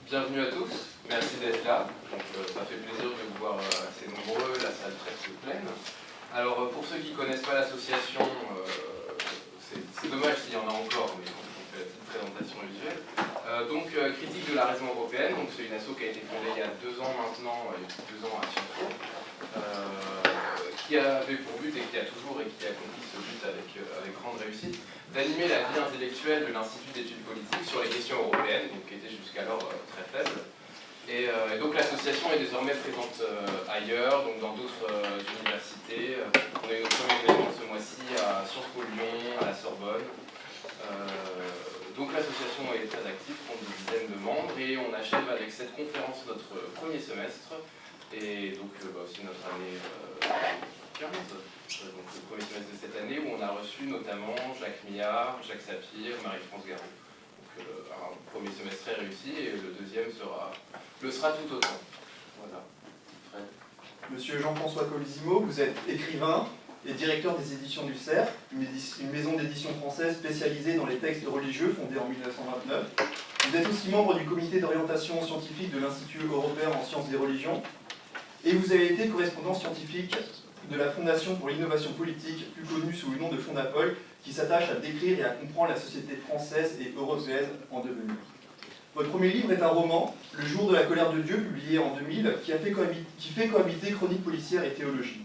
Bienvenue à tous, merci d'être là. Donc, ça fait plaisir de vous voir assez nombreux, la salle presque pleine. Alors pour ceux qui ne connaissent pas l'association, c'est dommage s'il y en a encore, mais on fait la petite présentation visuelle. Critique de la raison européenne, c'est une asso qui a été fondée il y a 2 ans maintenant, il y a plus de 2 ans à Sciences Po, qui avait pour but et qui a toujours et qui a accompli ce but avec grande réussite, d'animer la vie intellectuelle de l'Institut d'études politiques sur les questions européennes, donc, qui était jusqu'alors très faible. Et donc l'association est désormais présente ailleurs, donc dans d'autres universités. On a eu notre premier événement ce mois-ci à Sciences Po Lyon, à la Sorbonne. Donc l'association est très active, compte des dizaines de membres, et on achève avec cette conférence notre premier semestre, et donc aussi notre année 15, donc le premier semestre de cette année, où on a reçu notamment Jacques Millard, Jacques Sapir, Marie-France Garot. Donc un premier semestre très réussi, et le deuxième le sera tout autant. Voilà. Fred. Monsieur Jean-François Colzimo, vous êtes écrivain et directeur des éditions du Cerf, une maison d'édition française spécialisée dans les textes religieux fondée en 1929. Vous êtes aussi membre du comité d'orientation scientifique de l'Institut européen en sciences des religions, et vous avez été correspondant scientifique de la Fondation pour l'innovation politique, plus connue sous le nom de Fondapol, qui s'attache à décrire et à comprendre la société française et européenne en devenir. Votre premier livre est un roman, Le jour de la colère de Dieu, publié en 2000, qui fait cohabiter chronique policière et théologie.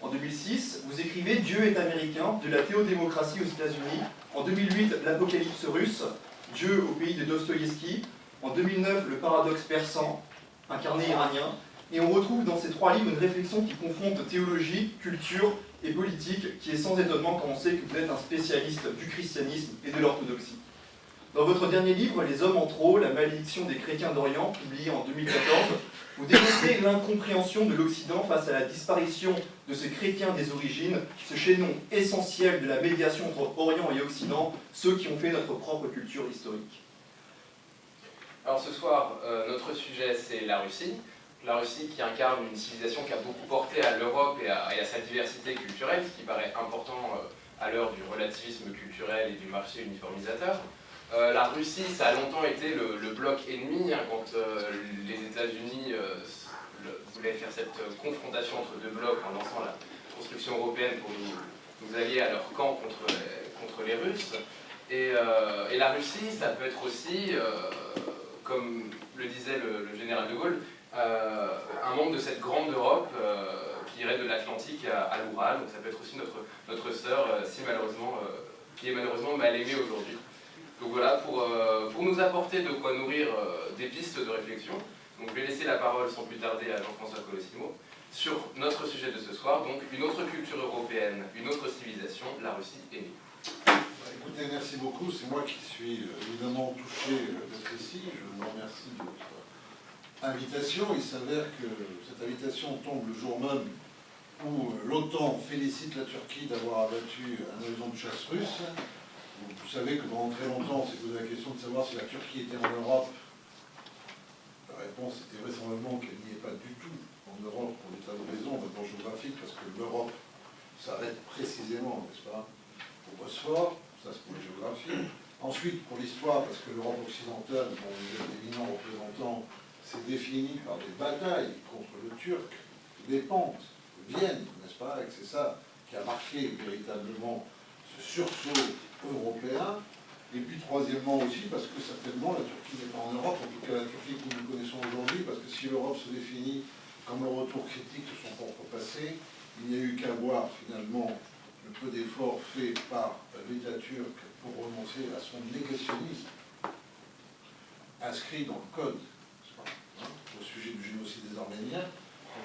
En 2006, vous écrivez Dieu est américain, de la théodémocratie aux États-Unis. En 2008, l'Apocalypse russe, Dieu au pays de Dostoïevski. En 2009, le paradoxe persan, un carnet iranien. Et on retrouve dans ces 3 livres une réflexion qui confronte théologie, culture et politique, qui est sans étonnement quand on sait que vous êtes un spécialiste du christianisme et de l'orthodoxie. Dans votre dernier livre, Les hommes en trop, la malédiction des chrétiens d'Orient, publié en 2014, vous dénoncez l'incompréhension de l'Occident face à la disparition de ces chrétiens des origines, ce chaînon essentiel de la médiation entre Orient et Occident, ceux qui ont fait notre propre culture historique. Alors ce soir, notre sujet c'est la Russie. La Russie qui incarne une civilisation qui a beaucoup porté à l'Europe et à sa diversité culturelle, ce qui paraît important à l'heure du relativisme culturel et du marché uniformisateur. La Russie, ça a longtemps été le bloc ennemi, quand les États-Unis voulaient faire cette confrontation entre 2 blocs en lançant la construction européenne pour nous allier à leur camp contre les Russes. Et la Russie, ça peut être aussi, comme le disait le général de Gaulle, un membre de cette grande Europe qui irait de l'Atlantique à l'Oural. Donc ça peut être aussi notre sœur, qui est malheureusement mal aimée aujourd'hui. Donc voilà, pour nous apporter de quoi nourrir des pistes de réflexion, donc je vais laisser la parole sans plus tarder à Jean-François Colosimo sur notre sujet de ce soir, donc une autre culture européenne, une autre civilisation, la Russie est née. Écoutez, merci beaucoup, c'est moi qui suis évidemment touché d'être ici, je vous remercie de votre invitation. Il s'avère que cette invitation tombe le jour même où l'OTAN félicite la Turquie d'avoir abattu un avion de chasse russe. Vous savez que pendant très longtemps, on s'est posé la question de savoir si la Turquie était en Europe. La réponse était vraisemblablement qu'elle n'y est pas du tout en Europe pour des tas de raisons, d'abord géographiques, parce que l'Europe s'arrête précisément, n'est-ce pas, au Bosphore, ça c'est pour la géographie. Ensuite, pour l'histoire, parce que l'Europe occidentale, dont vous êtes éminent représentant, s'est définie par des batailles contre le Turc, des pentes, Vienne, n'est-ce pas, et que c'est ça qui a marqué véritablement ce sursaut européen. Et puis troisièmement aussi, parce que certainement la Turquie n'est pas en Europe, en tout cas la Turquie que nous connaissons aujourd'hui, parce que si l'Europe se définit comme un retour critique de son propre passé, il n'y a eu qu'à voir finalement le peu d'efforts faits par l'État turc pour renoncer à son négationnisme inscrit dans le code au sujet du génocide des Arméniens.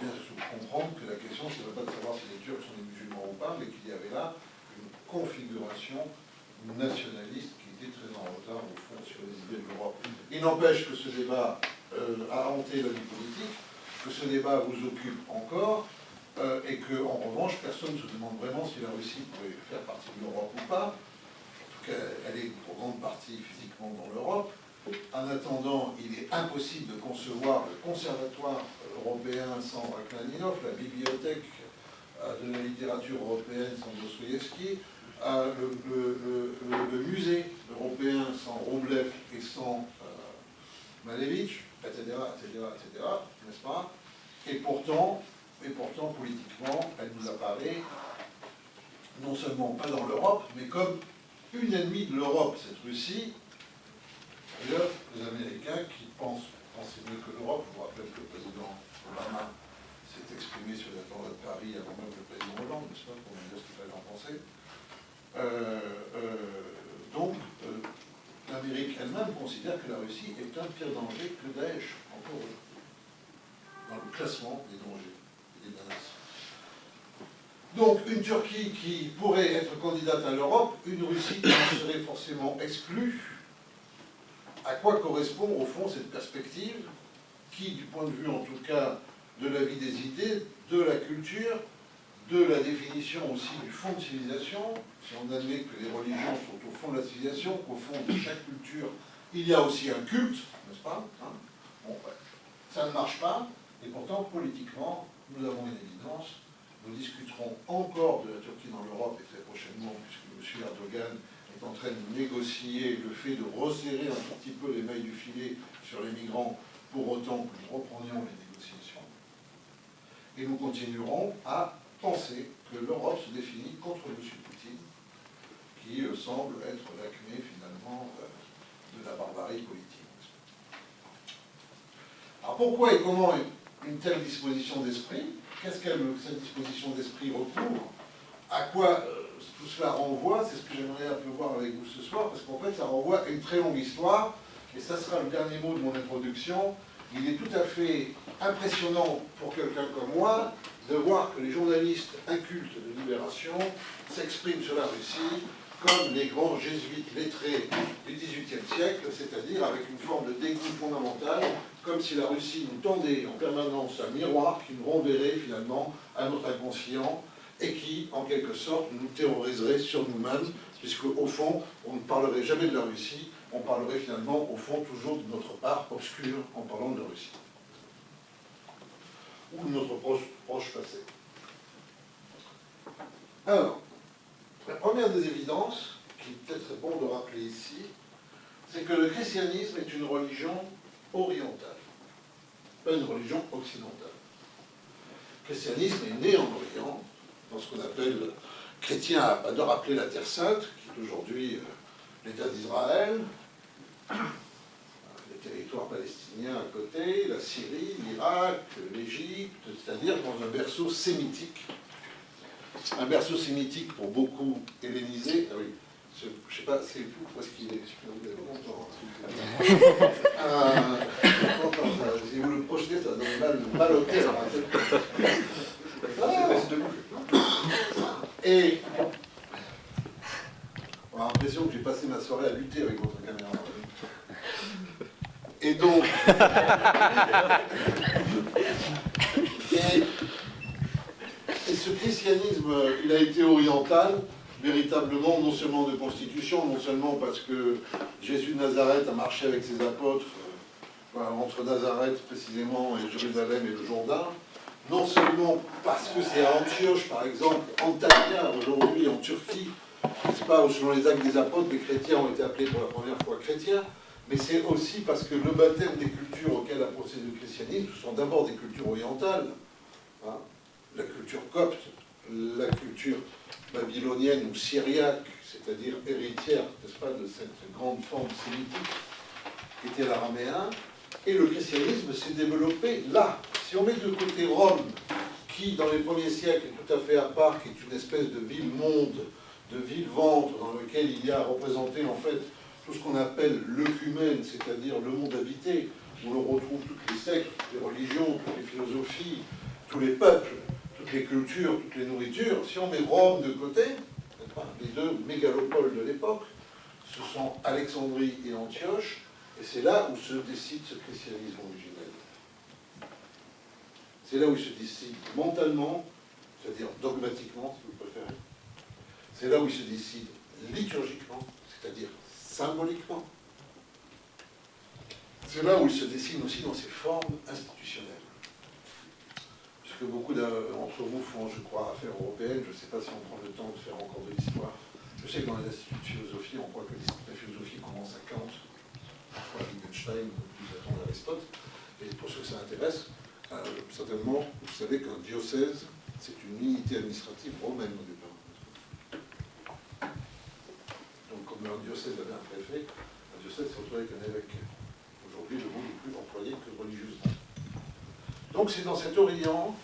Il faut bien comprendre que la question, ce n'est pas de savoir si les Turcs sont des musulmans ou pas, mais qu'il y avait là une configuration nationaliste qui était très en retard au fond sur les idées de l'Europe. Il n'empêche que ce débat a hanté la vie politique, que ce débat vous occupe encore, et qu'en revanche, personne ne se demande vraiment si la Russie pourrait faire partie de l'Europe ou pas. En tout cas, elle est pour grande partie physiquement dans l'Europe. En attendant, il est impossible de concevoir le conservatoire européen sans Rachmaninov, la bibliothèque de la littérature européenne sans Dostoïevski, le musée européen sans Roblev et sans Malevich, etc., n'est-ce pas? Et pourtant, politiquement, elle nous apparaît non seulement pas dans l'Europe, mais comme une ennemie de l'Europe, cette Russie. D'ailleurs, les Américains qui pensent mieux que l'Europe, je vous rappelle que le président Obama s'est exprimé sur l'attentat de Paris avant même le président Hollande, n'est-ce pas, pour me dire ce qu'il fallait en penser. Donc, l'Amérique elle-même considère que la Russie est un pire danger que Daesh, encore dans le classement des dangers et des menaces. Donc, une Turquie qui pourrait être candidate à l'Europe, une Russie qui en serait forcément exclue. À quoi correspond, au fond, cette perspective qui, du point de vue, en tout cas, de la vie des idées, de la culture, de la définition aussi du fond de civilisation, si on admet que les religions sont au fond de la civilisation, qu'au fond de chaque culture, il y a aussi un culte, n'est-ce pas, hein? Bon, ouais. Ça ne marche pas, et pourtant, politiquement, nous avons une évidence. Nous discuterons encore de la Turquie dans l'Europe, et très prochainement, puisque M. Erdogan est en train de négocier le fait de resserrer un tout petit peu les mailles du filet sur les migrants, pour autant que nous reprenions les négociations. Et nous continuerons à penser que l'Europe se définit contre M. Poutine, qui semble être l'acmé finalement de la barbarie politique. Alors pourquoi et comment une telle disposition d'esprit? Qu'est-ce qu'elle, cette disposition d'esprit, recouvre? À quoi tout cela renvoie? C'est ce que j'aimerais un peu voir avec vous ce soir, parce qu'en fait ça renvoie à une très longue histoire, et ça sera le dernier mot de mon introduction. Il est tout à fait impressionnant pour quelqu'un comme moi de voir que les journalistes incultes de Libération s'expriment sur la Russie comme les grands jésuites lettrés du XVIIIe siècle, c'est-à-dire avec une forme de dégoût fondamental, comme si la Russie nous tendait en permanence un miroir qui nous renverrait finalement à notre inconscient et qui, en quelque sorte, nous terroriserait sur nous-mêmes, puisque au fond, on ne parlerait jamais de la Russie, on parlerait finalement, au fond, toujours de notre part obscure en parlant de la Russie. Ou de notre proche passé. Alors, la première des évidences, qui est peut-être bon de rappeler ici, c'est que le christianisme est une religion orientale, pas une religion occidentale. Le christianisme est né en Orient, dans ce qu'on appelle, chrétien adore appeler la Terre Sainte, qui est aujourd'hui l'État d'Israël, les territoires palestiniens à côté, la Syrie, l'Irak, l'Égypte, c'est-à-dire dans un berceau sémitique. Un berceau sémitique pour beaucoup hellénisé. Ah oui, je ne sais pas, c'est où est-ce qu'il est. Je suis content. Si vous le projetez, ça donne mal au cœur. Et on a l'impression que j'ai passé ma soirée à lutter avec votre caméra. Et donc, et ce christianisme, il a été oriental, véritablement, non seulement de constitution, non seulement parce que Jésus de Nazareth a marché avec ses apôtres, entre Nazareth précisément et Jérusalem et le Jourdain, non seulement parce que c'est à Antioche, par exemple, Antalya, aujourd'hui en Turquie, c'est pas où selon les actes des apôtres, les chrétiens ont été appelés pour la première fois chrétiens, mais c'est aussi parce que le baptême des cultures auxquelles a procédé le christianisme sont d'abord des cultures orientales, hein, la culture copte, la culture babylonienne ou syriaque, c'est-à-dire héritière, n'est-ce pas, de cette grande forme sémitique qui était l'araméen, et le christianisme s'est développé là. Si on met de côté Rome, qui dans les premiers siècles est tout à fait à part, qui est une espèce de ville-monde, de ville-ventre, dans lequel il y a représenté en fait tout ce qu'on appelle l'œcumène, c'est-à-dire le monde habité, où l'on retrouve toutes les sectes, toutes les religions, toutes les philosophies, tous les peuples, toutes les cultures, toutes les nourritures. Si on met Rome de côté, les deux mégalopoles de l'époque, ce sont Alexandrie et Antioche, et c'est là où se décide ce christianisme originel. C'est là où il se décide mentalement, c'est-à-dire dogmatiquement, si vous préférez. C'est là où il se décide liturgiquement, c'est-à-dire symboliquement. C'est là où il se dessine aussi dans ses formes institutionnelles. Ce que beaucoup d'entre vous font, je crois, affaires européennes, je ne sais pas si on prend le temps de faire encore de l'histoire. Je sais que dans les instituts de philosophie, on croit que la philosophie commence à Kant, Wittgenstein, Platon et Aristote. Et pour ceux que ça intéresse, certainement, vous savez qu'un diocèse, c'est une unité administrative romaine au départ. Donc, comme un diocèse avait un préfet, un diocèse s'est retrouvé avec un évêque. Aujourd'hui, le mot n'est plus employé que religieusement. Donc, c'est dans cet Orient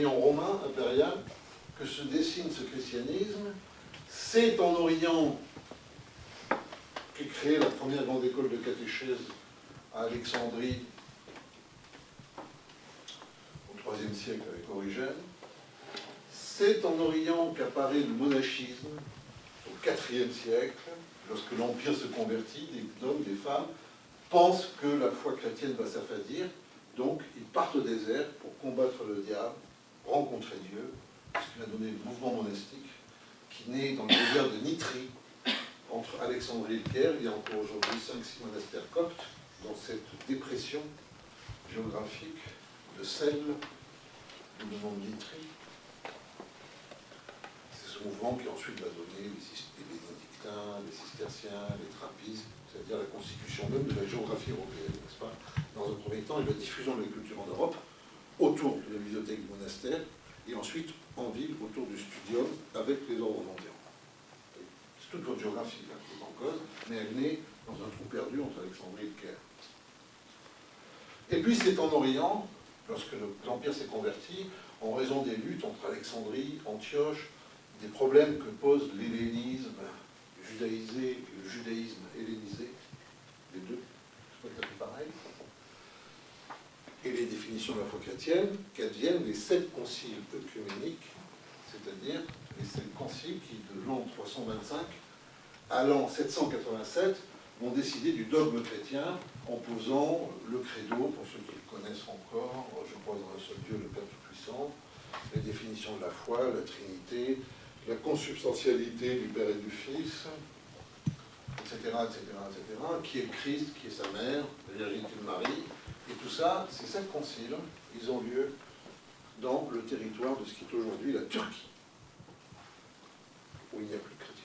romain impérial, que se dessine ce christianisme. C'est en Orient qu'est créée la première grande école de catéchèse à Alexandrie au IIIe siècle avec Origène. C'est en Orient qu'apparaît le monachisme au IVe siècle, lorsque l'Empire se convertit, des hommes, des femmes pensent que la foi chrétienne va s'affadir, donc ils partent au désert pour combattre le diable, rencontrer Dieu, ce qui va donner le mouvement monastique, qui naît dans le désert de Nitrie, entre Alexandrie et le Caire. Il y a encore aujourd'hui 5-6 monastères coptes dans cette dépression géographique de Celle, le nom de Nitrie. C'est ce mouvement qui ensuite va donner les bénédictins, les cisterciens, les trappistes, c'est-à-dire la constitution même de la géographie européenne, n'est-ce pas? Dans un premier temps, et la diffusion de la culture en Europe, autour de la bibliothèque du monastère, et ensuite en ville, autour du studium, avec les ordres mendiants. C'est toute votre géographie là, qui est en cause, mais elle naît dans un trou perdu entre Alexandrie et le Caire. Et puis c'est en Orient, lorsque l'Empire s'est converti, en raison des luttes entre Alexandrie, Antioche, des problèmes que pose l'hellénisme judaïsé et le judaïsme hellénisé, les deux, je crois que ça fait pareil, et les définitions de la foi chrétienne, qu'adviennent les 7 conciles œcuméniques, c'est-à-dire les 7 conciles qui, de l'an 325 à l'an 787, vont décider du dogme chrétien en posant le credo, pour ceux qui le connaissent encore, je crois dans un seul Dieu, le Père Tout-Puissant, les définitions de la foi, la Trinité, la consubstantialité du Père et du Fils, etc., etc., etc., qui est le Christ, qui est sa mère, la Virginité de Marie. Et tout ça, ces 7 conciles, ils ont lieu dans le territoire de ce qui est aujourd'hui la Turquie, où il n'y a plus de chrétiens.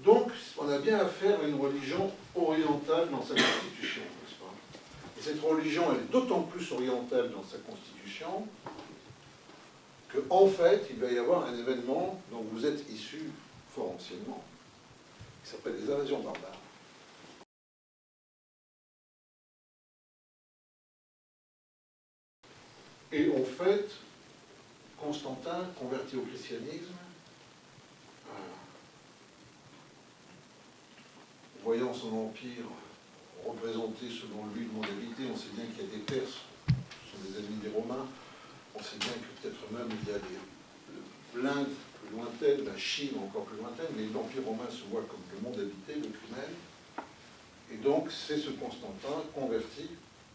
Donc, on a bien affaire à une religion orientale dans sa constitution, n'est-ce pas? Et cette religion, elle est d'autant plus orientale dans sa constitution qu'en fait, il va y avoir un événement dont vous êtes issus fort anciennement, qui s'appelle les invasions barbares. Et en fait, Constantin, converti au christianisme, voyant son empire représenté selon lui le mondalité, on sait bien qu'il y a des Perses, ce sont des ennemis des Romains, on sait bien que peut-être même il y a l'Inde plus lointaine, la Chine encore plus lointaine, mais l'Empire romain se voit comme le monde habité, le Cumène. Et donc c'est ce Constantin converti,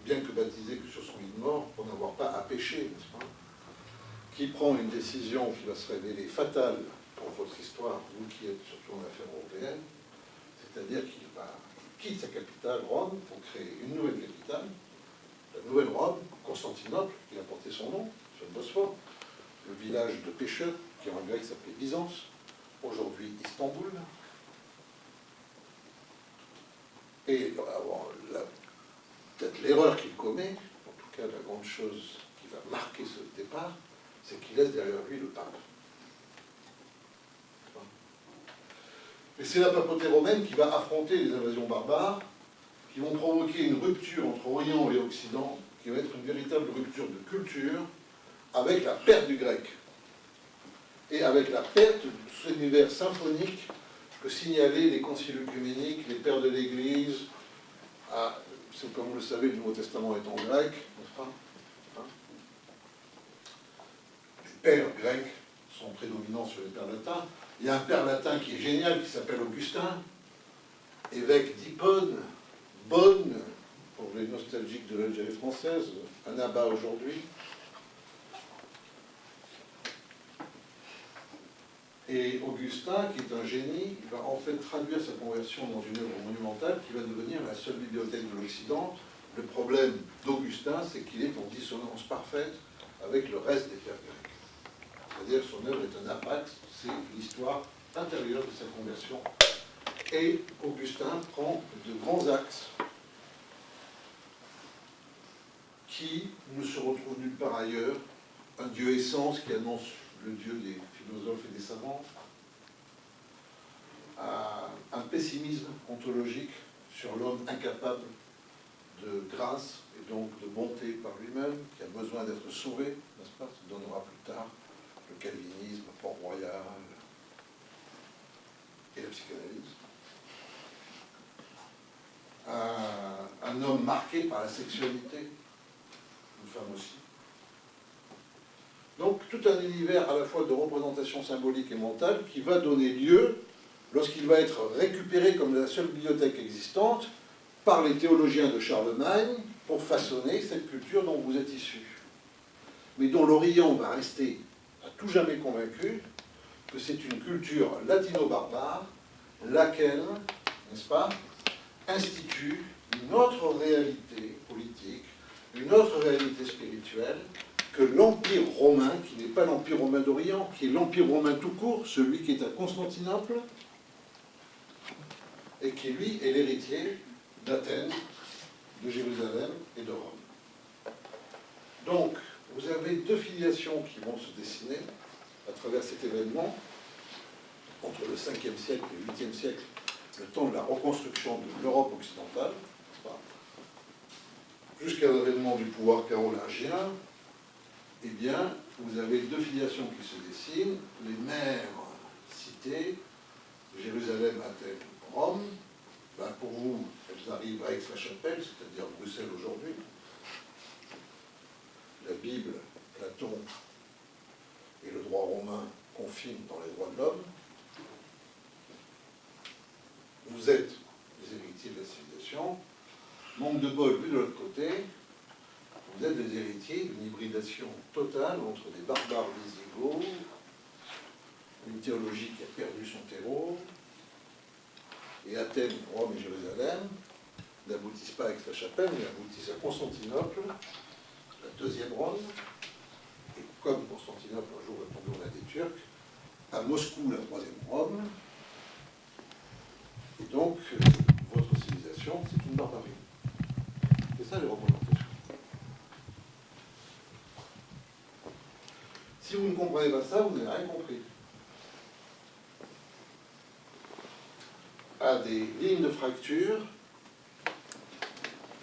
bien que baptisé que sur son lit de mort, pour n'avoir pas à pécher, n'est-ce pas, qui prend une décision qui va se révéler fatale pour votre histoire, vous qui êtes surtout en affaires européennes, c'est-à-dire qu'il quitte sa capitale, Rome, pour créer une nouvelle capitale, la nouvelle Rome, Constantinople, qui a porté son nom, sur le Bosphore, le village de pêcheurs, qui en grec s'appelait Byzance, aujourd'hui Istanbul. Et peut-être l'erreur qu'il commet, en tout cas la grande chose qui va marquer ce départ, c'est qu'il laisse derrière lui le pape. Et c'est la papauté romaine qui va affronter les invasions barbares, qui vont provoquer une rupture entre Orient et Occident, qui va être une véritable rupture de culture, avec la perte du grec, et avec la perte de cet univers symphonique que signalaient les conciles œcuméniques, les pères de l'Église. C'est comme vous le savez, le Nouveau Testament est en grec, n'est-ce pas? Les pères grecs sont prédominants sur les pères latins. Il y a un père latin qui est génial, qui s'appelle Augustin, évêque d'Hippone, Bonne, pour les nostalgiques de l'Algérie française, un abbat aujourd'hui. Et Augustin, qui est un génie, va en fait traduire sa conversion dans une œuvre monumentale qui va devenir la seule bibliothèque de l'Occident. Le problème d'Augustin, c'est qu'il est en dissonance parfaite avec le reste des pères grecs. C'est-à-dire que son œuvre est un apax, c'est l'histoire intérieure de sa conversion. Et Augustin prend de grands axes qui ne se retrouvent nulle part ailleurs. Un Dieu essence qui annonce le Dieu des philosophes et des savants. Un pessimisme ontologique sur l'homme incapable de grâce et donc de bonté par lui-même, qui a besoin d'être sauvé, n'est-ce pas? Ça donnera plus tard le calvinisme, Port-Royal et la psychanalyse. Un homme marqué par la sexualité, une femme aussi. Donc tout un univers à la fois de représentation symbolique et mentale qui va donner lieu, lorsqu'il va être récupéré comme la seule bibliothèque existante, par les théologiens de Charlemagne pour façonner cette culture dont vous êtes issus. Mais dont l'Orient va rester à tout jamais convaincu que c'est une culture latino-barbare, laquelle, n'est-ce pas, institue une autre réalité politique, une autre réalité spirituelle que l'Empire romain, qui n'est pas l'Empire romain d'Orient, qui est l'Empire romain tout court, celui qui est à Constantinople, et qui, lui, est l'héritier d'Athènes, de Jérusalem et de Rome. Donc, vous avez deux filiations qui vont se dessiner à travers cet événement, entre le 5e siècle et le 8e siècle, le temps de la reconstruction de l'Europe occidentale, jusqu'à l'avènement du pouvoir carolingien. Eh bien, vous avez deux filiations qui se dessinent, les mères cités, Jérusalem, Athènes, Rome. Ben pour vous, elles arrivent à Aix-la-Chapelle, c'est-à-dire Bruxelles aujourd'hui. La Bible, Platon et le droit romain confinent dans les droits de l'homme. Vous êtes les héritiers de la civilisation. Manque de bol, vu de l'autre côté, vous êtes les héritiers d'une hybridation totale entre des barbares visigoths, une théologie qui a perdu son terreau, et Athènes, Rome et Jérusalem n'aboutissent pas à Aix-la-Chapelle, mais aboutissent à Constantinople, la deuxième Rome, et comme Constantinople un jour va tomber aux mains des Turcs, à Moscou, la troisième Rome, et donc votre civilisation, c'est une barbarie. C'est ça les représentations. Si vous ne comprenez pas ça, vous n'avez rien compris. À des lignes de fracture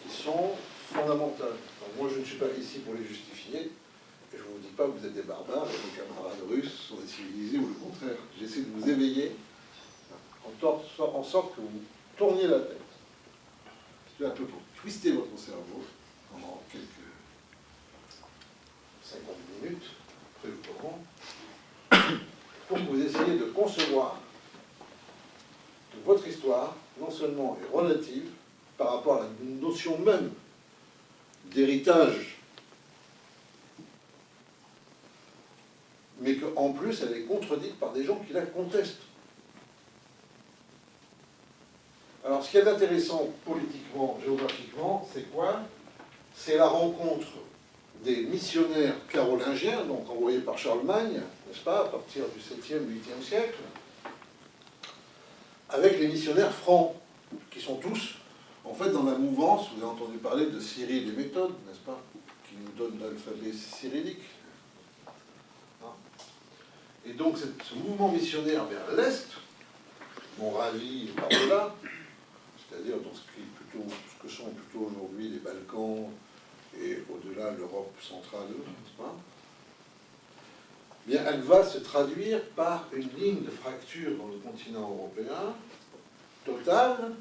qui sont fondamentales. Alors moi, je ne suis pas ici pour les justifier, et je ne vous dis pas que vous êtes des barbares et vos camarades russes sont des civilisés ou le contraire. J'essaie de vous éveiller en sorte que vous tourniez la tête. C'est un peu pour twister votre cerveau pendant quelques 50 minutes, après le Coran, pour que vous essayiez de concevoir que votre histoire, non seulement est relative par rapport à la notion même d'héritage, mais qu'en plus elle est contredite par des gens qui la contestent. Alors ce qu'il y a d'intéressant politiquement, géographiquement, c'est quoi? C'est la rencontre des missionnaires carolingiens, donc envoyés par Charlemagne, n'est-ce pas, à partir du 7e, 8e siècle, avec les missionnaires francs, qui sont tous, en fait, dans la mouvance, vous avez entendu parler de Cyril et méthode, n'est-ce pas, qui nous donne l'alphabet cyrillique. Et donc, ce mouvement missionnaire vers l'Est, Moravie et par-delà, c'est-à-dire dans ce que sont plutôt aujourd'hui les Balkans et au-delà l'Europe centrale, n'est-ce pas, bien, elle va se traduire par une ligne de fracture dans le continent européen totale.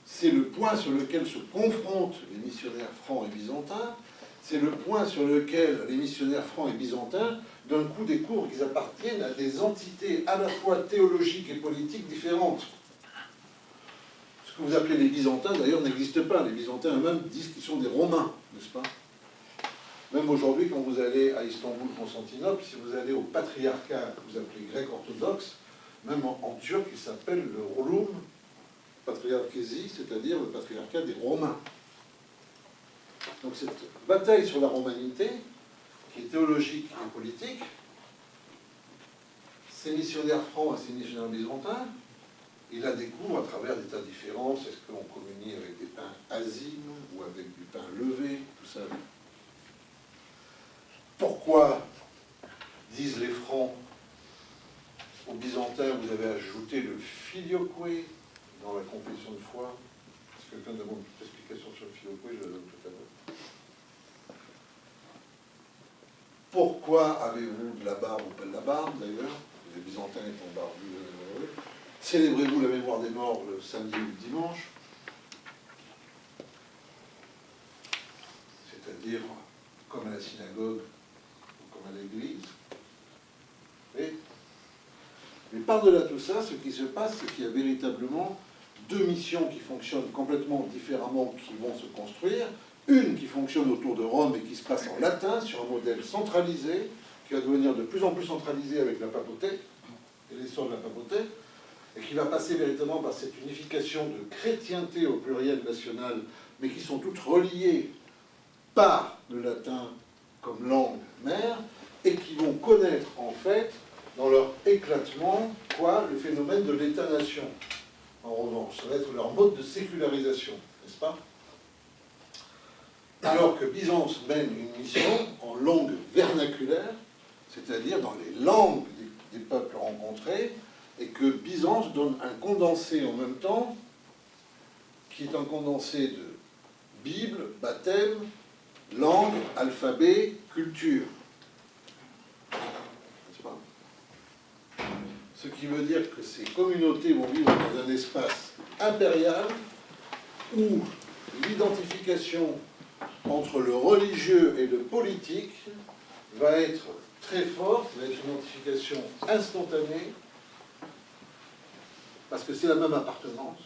C'est le point sur lequel se confrontent les missionnaires francs et byzantins. C'est le point sur lequel les missionnaires francs et byzantins, d'un coup, découvrent qu'ils appartiennent à des entités à la fois théologiques et politiques différentes. Ce que vous appelez les Byzantins, d'ailleurs, n'existe pas. Les Byzantins eux-mêmes disent qu'ils sont des Romains, n'est-ce pas? Même aujourd'hui, quand vous allez à Istanbul, Constantinople, si vous allez au patriarcat que vous appelez grec orthodoxe, même en turc, il s'appelle le Rum Patriarchesi, c'est-à-dire le patriarcat des Romains. Donc cette bataille sur la romanité, qui est théologique et politique, ces missionnaires francs et ces missionnaires byzantins, il la découvre à travers des tas de différences. Est-ce qu'on communie avec des pains azimes ou avec du pain levé, tout ça. Pourquoi disent les francs aux byzantins, vous avez ajouté le filioque dans la confession de foi? Si quelqu'un demande une explication sur le filioque, je la donne tout à l'heure. Pourquoi avez-vous de la barbe ou pas de la barbe, d'ailleurs? Les byzantins étant barbus. Célébrez-vous la mémoire des morts le samedi ou le dimanche? C'est-à-dire comme à la synagogue ou comme à l'église. Mais par-delà tout ça, ce qui se passe, c'est qu'il y a véritablement deux missions qui fonctionnent complètement différemment, qui vont se construire. Une qui fonctionne autour de Rome et qui se passe en latin, sur un modèle centralisé, qui va devenir de plus en plus centralisé avec la papauté et l'essor de la papauté, et qui va passer véritablement par cette unification de chrétienté au pluriel national, mais qui sont toutes reliées par le latin comme langue mère, et qui vont connaître en fait, dans leur éclatement, le phénomène de l'État-nation. En revanche, ça va être leur mode de sécularisation, n'est-ce pas? Alors que Byzance mène une mission en langue vernaculaire, c'est-à-dire dans les langues des peuples rencontrés, et que Byzance donne un condensé en même temps, qui est un condensé de Bible, baptême, langue, alphabet, culture. N'est-ce pas? Ce qui veut dire que ces communautés vont vivre dans un espace impérial où l'identification entre le religieux et le politique va être très forte, va être une identification instantanée, parce que c'est la même appartenance,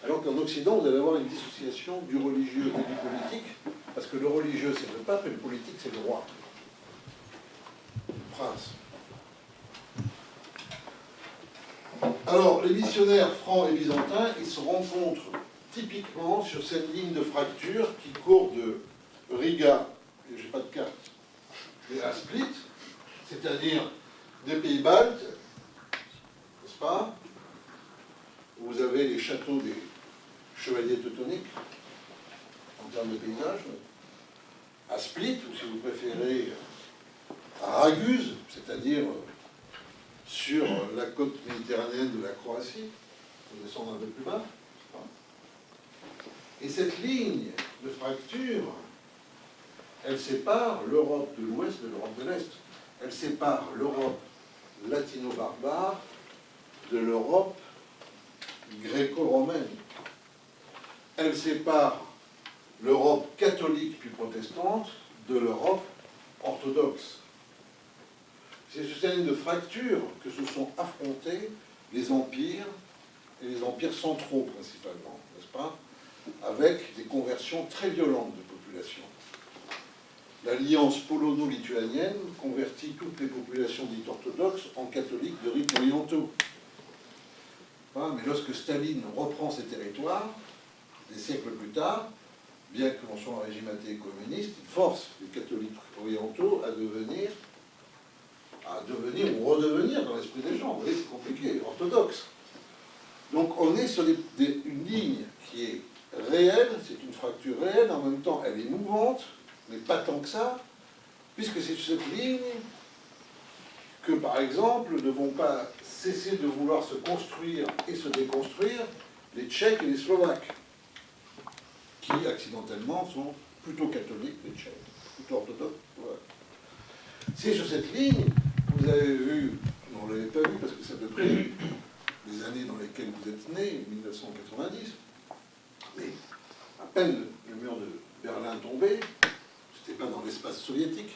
alors qu'en Occident, vous allez avoir une dissociation du religieux et du politique, parce que le religieux, c'est le pape, et le politique, c'est le roi, le prince. Alors, les missionnaires francs et byzantins, ils se rencontrent typiquement sur cette ligne de fracture qui court de Riga, je n'ai pas de carte, mais à Split, c'est-à-dire des pays baltes, n'est-ce pas? Vous avez les châteaux des chevaliers teutoniques, en termes de paysage, à Split, ou si vous préférez, à Raguse, c'est-à-dire sur la côte méditerranéenne de la Croatie, on descend un peu plus bas. Et cette ligne de fracture, elle sépare l'Europe de l'Ouest de l'Europe de l'Est. Elle sépare l'Europe latino-barbare de l'Europe gréco-romaine. Elle sépare l'Europe catholique puis protestante de l'Europe orthodoxe. C'est sur cette ligne de fracture que se sont affrontés les empires, et les empires centraux principalement, n'est-ce pas, avec des conversions très violentes de population. L'alliance polono-lituanienne convertit toutes les populations dites orthodoxes en catholiques de rites orientaux. Mais lorsque Staline reprend ces territoires, des siècles plus tard, bien que l'on soit en régime athée communiste, il force les catholiques orientaux à devenir ou redevenir dans l'esprit des gens. Vous voyez, c'est compliqué, orthodoxe. Donc on est sur une ligne qui est réelle, c'est une fracture réelle, en même temps elle est mouvante, mais pas tant que ça, puisque c'est sur cette ligne que, par exemple, ne vont pas cesser de vouloir se construire et se déconstruire les Tchèques et les Slovaques, qui, accidentellement, sont plutôt catholiques, les Tchèques, plutôt orthodoxes. Voilà. C'est sur cette ligne que vous avez vu, on ne l'avait pas vu parce que c'est à peu près les années dans lesquelles vous êtes nés, 1990, mais à peine le mur de Berlin tombé, c'était pas dans l'espace soviétique,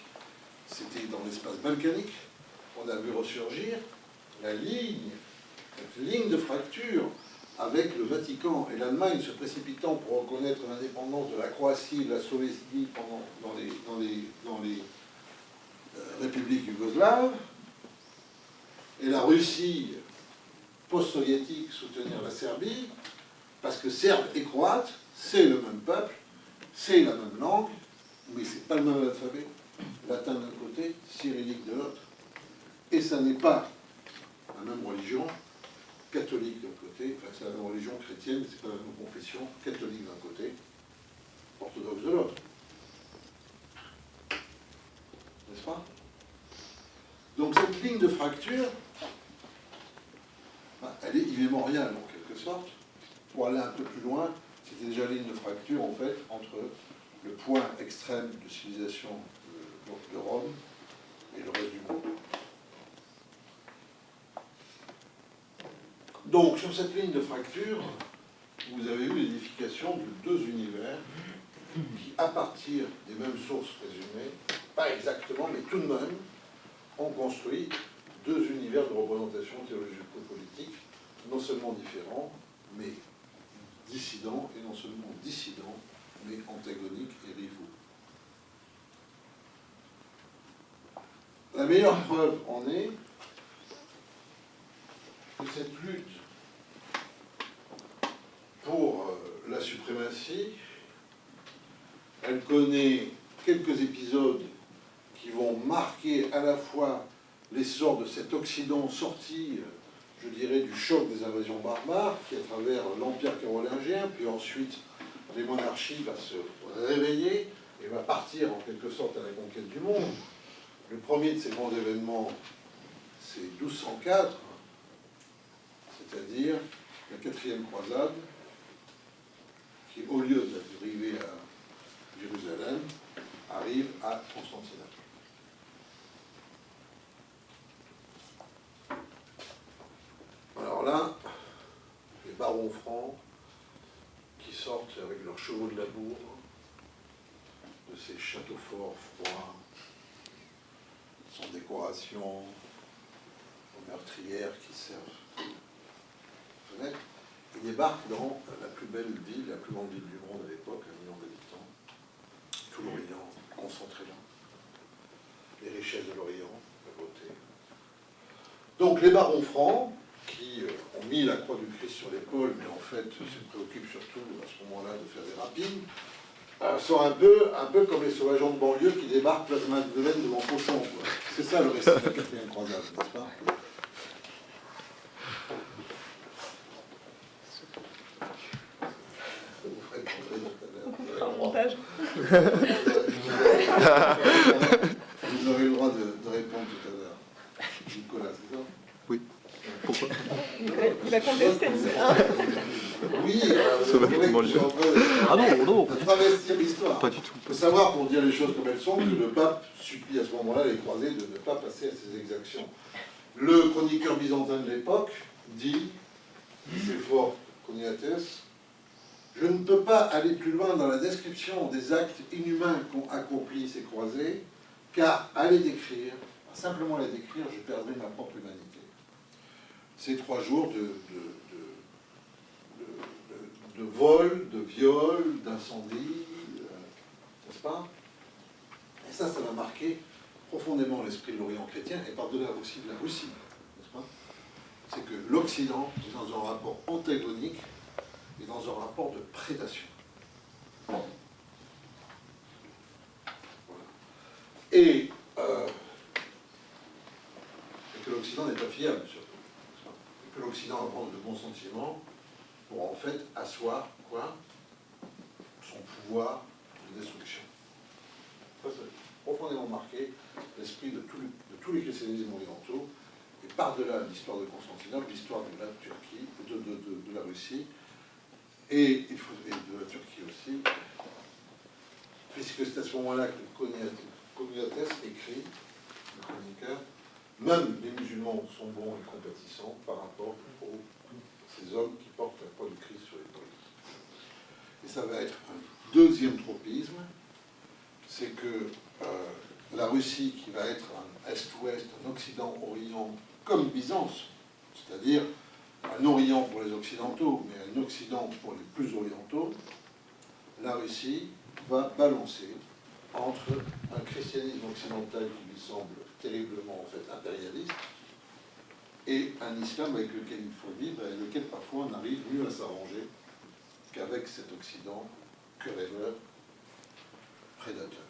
c'était dans l'espace balkanique, on a vu ressurgir la ligne, cette ligne de fracture avec le Vatican et l'Allemagne se précipitant pour reconnaître l'indépendance de la Croatie et de la Slovénie dans les républiques yougoslaves, et la Russie post-soviétique soutenir la Serbie, parce que Serbes et Croates, c'est le même peuple, c'est la même langue, mais c'est pas le même alphabet. Latin d'un côté, cyrillique de l'autre. Et ça n'est pas la même religion, catholique d'un côté, enfin c'est la même religion chrétienne, mais c'est pas la même confession, catholique d'un côté, orthodoxe de l'autre. N'est-ce pas? Donc cette ligne de fracture, elle est immémoriale en quelque sorte. Pour aller un peu plus loin, c'était déjà la ligne de fracture en fait entre le point extrême de civilisation de Rome et le reste du monde. Donc sur cette ligne de fracture, vous avez eu l'édification de deux univers qui, à partir des mêmes sources présumées, pas exactement, mais tout de même, ont construit deux univers de représentation théologico-politique, non seulement différents, mais dissidents, et non seulement dissidents, mais antagoniques et rivaux. La meilleure preuve en est que cette lutte pour la suprématie, elle connaît quelques épisodes qui vont marquer à la fois l'essor de cet Occident sorti, je dirais, du choc des invasions barbares, qui à travers l'Empire carolingien, puis ensuite les monarchies, va se réveiller et va partir en quelque sorte à la conquête du monde. Le premier de ces grands événements, c'est 1204, c'est-à-dire la quatrième croisade, qui, au lieu d'arriver à Jérusalem, arrive à Constantinople. Alors là, les barons francs qui sortent avec leurs chevaux de labour de ces châteaux forts froids, sans décoration, aux meurtrières qui servent de fenêtres, ils débarquent dans la plus belle ville, la plus grande ville du monde à l'époque, 1 million d'habitants, tout l'Orient concentré là, les richesses de l'Orient, la beauté. Donc les barons francs, qui ont mis la croix du Christ sur l'épaule, mais en fait se préoccupent surtout à ce moment-là de faire des rapines, sont un peu comme les sauvageons de banlieue qui débarquent place Madeleine devant Pochon. C'est ça le récit de la quatrième croisade, n'est-ce pas? Un montage. Vous aurez le droit de répondre tout à l'heure. Nicolas, c'est ça? Oui. Pourquoi? Il a contesté. Oui, Ah non, non. de travestir l'histoire. Pas du tout. Il faut savoir, pour dire les choses comme elles sont, que le pape supplie à ce moment-là les croisés de ne pas passer à ces exactions. Le chroniqueur byzantin de l'époque dit, c'est fort, Choniates, je ne peux pas aller plus loin dans la description des actes inhumains qu'ont accomplis ces croisés, car à les décrire, simplement les décrire, je perdrai ma propre humanité. Ces 3 jours de vol, de viol, d'incendie, n'est-ce pas? Et ça va marquer profondément l'esprit de l'Orient chrétien, et par-delà aussi de la Russie, n'est-ce pas? C'est que l'Occident est dans un rapport antagonique et dans un rapport de prédation. Voilà. Et que l'Occident n'est pas fiable, surtout. Et que l'Occident va prendre de bons sentiments pour en fait asseoir quoi? Son pouvoir de destruction. Ça, c'est profondément marqué l'esprit de tous les christianismes orientaux, et par-delà l'histoire de Constantinople, l'histoire de la Turquie, de la Russie, et de la Turquie aussi, puisque c'est à ce moment-là que Choniates écrit, le chroniqueur, même les musulmans sont bons et compatissants par rapport aux ces hommes qui portent la croix du Christ sur l'épaule. Et ça va être un deuxième tropisme, c'est que la Russie, qui va être un Est-Ouest, un Occident-Orient, comme Byzance, c'est-à-dire un Orient pour les Occidentaux, mais un Occident pour les plus orientaux, la Russie va balancer entre un christianisme occidental qui lui semble terriblement en fait impérialiste, et un islam avec lequel il faut vivre, et avec lequel parfois on arrive mieux à s'arranger qu'avec cet Occident querelleur, prédateur.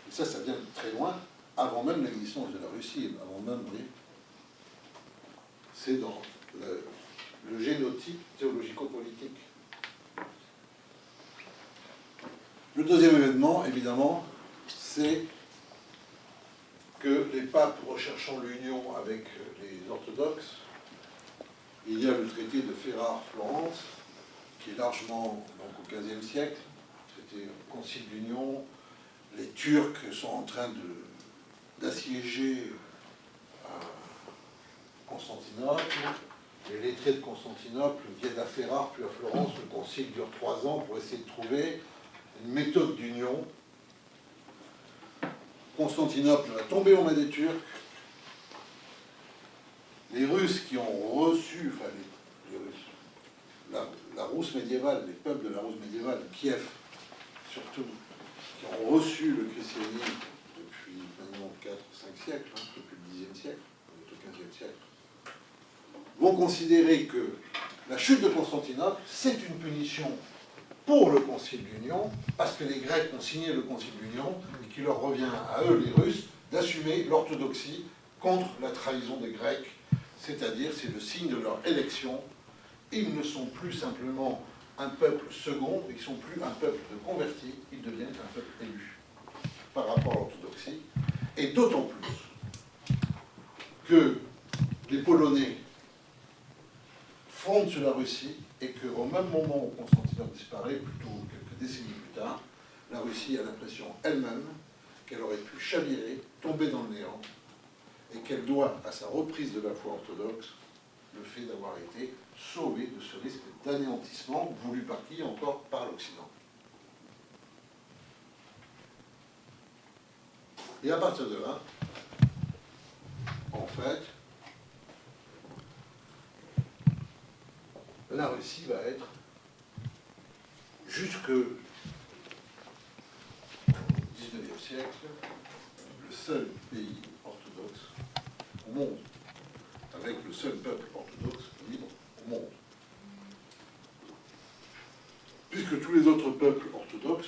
Et ça vient de très loin, avant même l'existence de la Russie, avant même, vous voyez, c'est dans le génotype théologico-politique. Le deuxième événement, évidemment, c'est que les papes recherchant l'union avec les orthodoxes, il y a le traité de Ferrare-Florence, qui est largement donc, au XVe siècle, c'était un concile d'union, les Turcs sont en train d'assiéger Constantinople, les lettrés de Constantinople viennent à Ferrare puis à Florence, le concile dure 3 ans pour essayer de trouver une méthode d'union. Constantinople va tomber aux mains des Turcs. Les Russes qui ont reçu, enfin les Russes, la Rousse médiévale, les peuples de la Rousse médiévale, Kiev surtout, qui ont reçu le christianisme depuis maintenant 4-5 siècles, hein, depuis le Xe siècle, on est au XVe siècle, vont considérer que la chute de Constantinople, c'est une punition pour le Concile d'Union, parce que les Grecs ont signé le Concile d'Union, et qu'il leur revient à eux, les Russes, d'assumer l'orthodoxie contre la trahison des Grecs, c'est-à-dire c'est le signe de leur élection. Ils ne sont plus simplement un peuple second, ils ne sont plus un peuple de convertis, ils deviennent un peuple élu par rapport à l'orthodoxie, et d'autant plus que les Polonais fondent sur la Russie et qu'au même moment où Constantinople disparaît, plutôt quelques décennies plus tard, la Russie a l'impression elle-même qu'elle aurait pu chavirer, tomber dans le néant, et qu'elle doit à sa reprise de la foi orthodoxe le fait d'avoir été sauvée de ce risque d'anéantissement voulu par qui encore? Par l'Occident. Et à partir de là, en fait, la Russie va être, jusque au XIXe siècle, le seul pays orthodoxe au monde, avec le seul peuple orthodoxe libre au monde. Puisque tous les autres peuples orthodoxes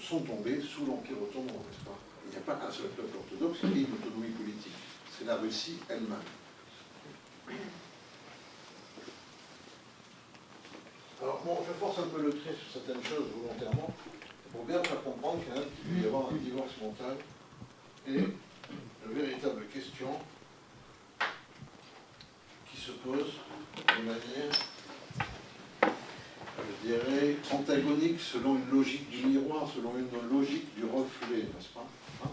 sont tombés sous l'Empire ottoman, n'est-ce pas? Il n'y a pas qu'un seul peuple orthodoxe qui ait une autonomie politique. C'est la Russie elle-même. Alors, bon, je force un peu le trait sur certaines choses volontairement, pour bien faire comprendre qu'il peut y avoir un divorce mental et une véritable question qui se pose de manière, je dirais, antagonique selon une logique du miroir, selon une logique du reflet, n'est-ce pas? Hein?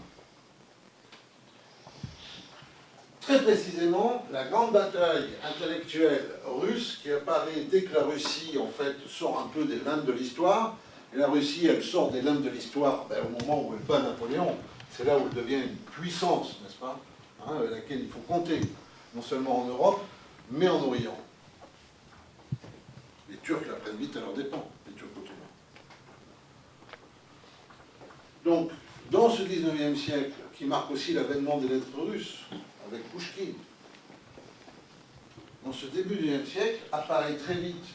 Très précisément, la grande bataille intellectuelle russe qui apparaît dès que la Russie, en fait, sort un peu des limbes de l'histoire, et la Russie, elle sort des limbes de l'histoire au moment où elle bat Napoléon, c'est là où elle devient une puissance, n'est-ce pas, hein, avec laquelle il faut compter, non seulement en Europe, mais en Orient. Les Turcs la prennent vite à leurs dépens, les Turcs ottomans. Donc, dans ce 19e siècle, qui marque aussi l'avènement des lettres russes, avec Pouchkine, dans ce début du XXe siècle, apparaît très vite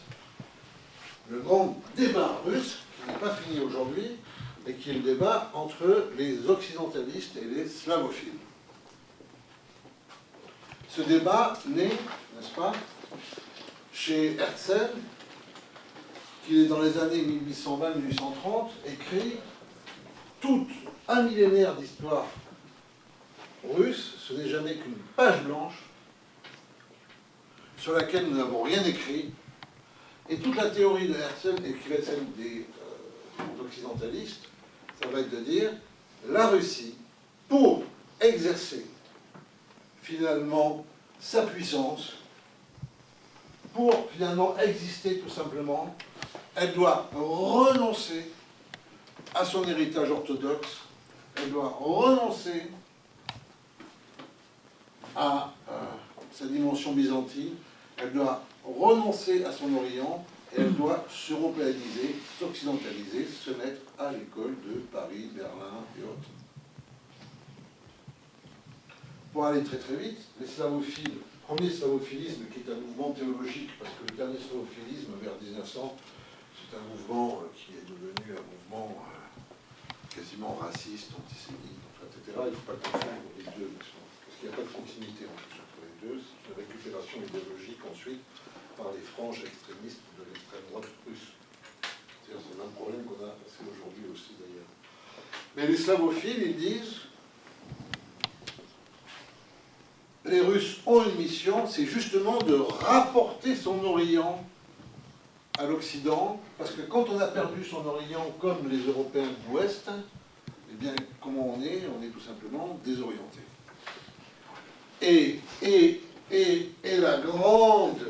le grand débat russe, qui n'est pas fini aujourd'hui, et qui est le débat entre les occidentalistes et les slavophiles. Ce débat naît, n'est-ce pas, chez Herzl, qui est dans les années 1820-1830, écrit tout un millénaire d'histoire russe, ce n'est jamais qu'une page blanche sur laquelle nous n'avons rien écrit, et toute la théorie de Herzl, et qui va être celle des occidentalistes, ça va être de dire la Russie, pour exercer finalement sa puissance, pour finalement exister tout simplement, elle doit renoncer à son héritage orthodoxe, elle doit renoncer à sa dimension byzantine, elle doit renoncer à son Orient, et elle doit s'européaniser, s'occidentaliser, se mettre à l'école de Paris, Berlin et autres. Pour aller très très vite, les slavophiles, le premier slavophilisme qui est un mouvement théologique, parce que le dernier slavophilisme vers 1900, c'est un mouvement qui est devenu un mouvement quasiment raciste, antisémite, etc. Il ne faut pas confondre les deux, parce qu'il n'y a pas de continuité entre les deux. C'est une récupération idéologique ensuite par les franges extrémistes de l'extrême droite russe. C'est le même problème qu'on a assez aujourd'hui aussi d'ailleurs. Mais les slavophiles, ils disent les Russes ont une mission, c'est justement de rapporter son Orient à l'Occident, parce que quand on a perdu son Orient comme les Européens de l'Ouest, eh bien, comment on est? On est tout simplement désorienté. Et la grande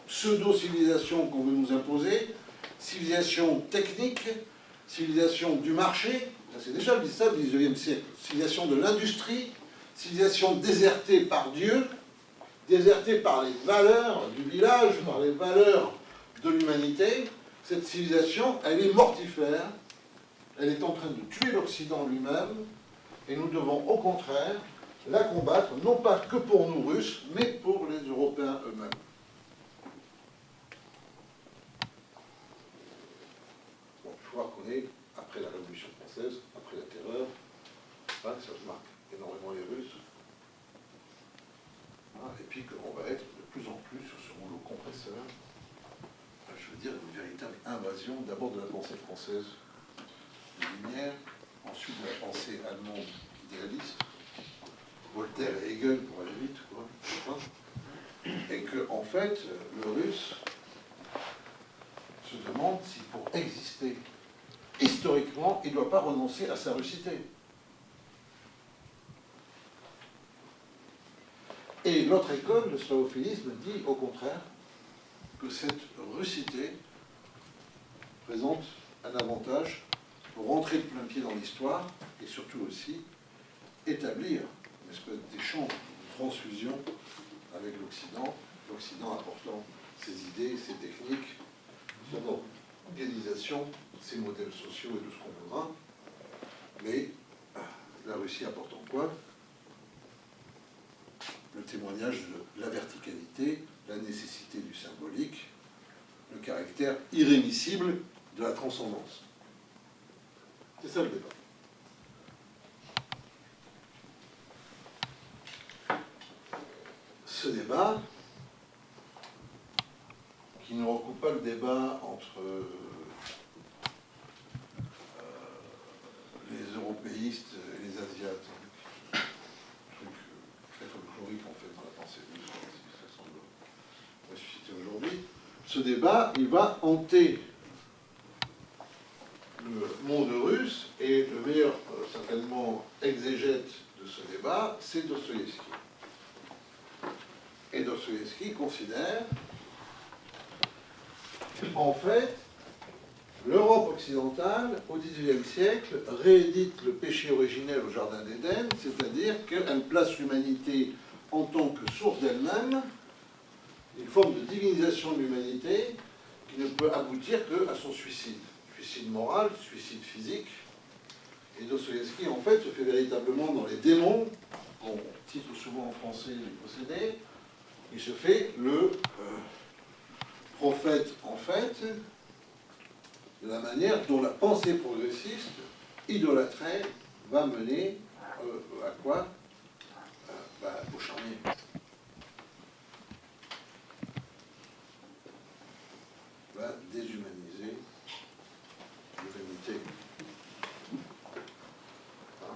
pseudo-civilisation qu'on veut nous imposer, civilisation technique, civilisation du marché, c'est déjà ça du XIXe siècle, civilisation de l'industrie, civilisation désertée par Dieu, désertée par les valeurs du village, par les valeurs de l'humanité. Cette civilisation, elle est mortifère, elle est en train de tuer l'Occident lui-même, et nous devons au contraire la combattre, non pas que pour nous Russes, mais pour les Européens eux-mêmes. Bon, il faut voir qu'on est après la Révolution française, après la Terreur, hein, ça se marque énormément les Russes, hein, et puis qu'on va être de plus en plus sur ce rouleau compresseur, je veux dire, une véritable invasion d'abord de la pensée française, des Lumières, ensuite de la pensée allemande idéaliste, Voltaire et Hegel pour aller vite, quoi, et que, en fait, le Russe se demande si pour exister historiquement, il ne doit pas renoncer à sa russité. Et l'autre école, le slavophilisme, dit au contraire que cette russité présente un avantage pour rentrer de plein pied dans l'histoire et surtout aussi établir une espèce d'échange, de transfusion avec l'Occident, l'Occident apportant ses idées, ses techniques, son organisation, ses modèles sociaux et tout ce qu'on voudra, mais la Russie apportant quoi? Le témoignage de la verticalité, la nécessité du symbolique, le caractère irrémissible de la transcendance. C'est ça le débat. Ce débat, qui ne recoupe pas le débat entre les européistes et les asiates, un truc très folklorique en fait dans la pensée russe, ça semble ressusciter aujourd'hui. Ce débat, il va hanter le monde russe, et le meilleur, certainement, exégète de ce débat, c'est Dostoïevski. Et Dostoïevski considère, en fait, l'Europe occidentale, au XIXe siècle, réédite le péché originel au Jardin d'Éden, c'est-à-dire qu'elle place l'humanité en tant que source d'elle-même, une forme de divinisation de l'humanité qui ne peut aboutir qu'à son suicide. Suicide moral, suicide physique. Et Dostoïevski, en fait, se fait véritablement dans les démons, qu'on titre souvent en français les possédés, il se fait le prophète, en fait, de la manière dont la pensée progressiste, idolâtrée, va mener à quoi? Au charnier. Va déshumaniser l'humanité. Hein?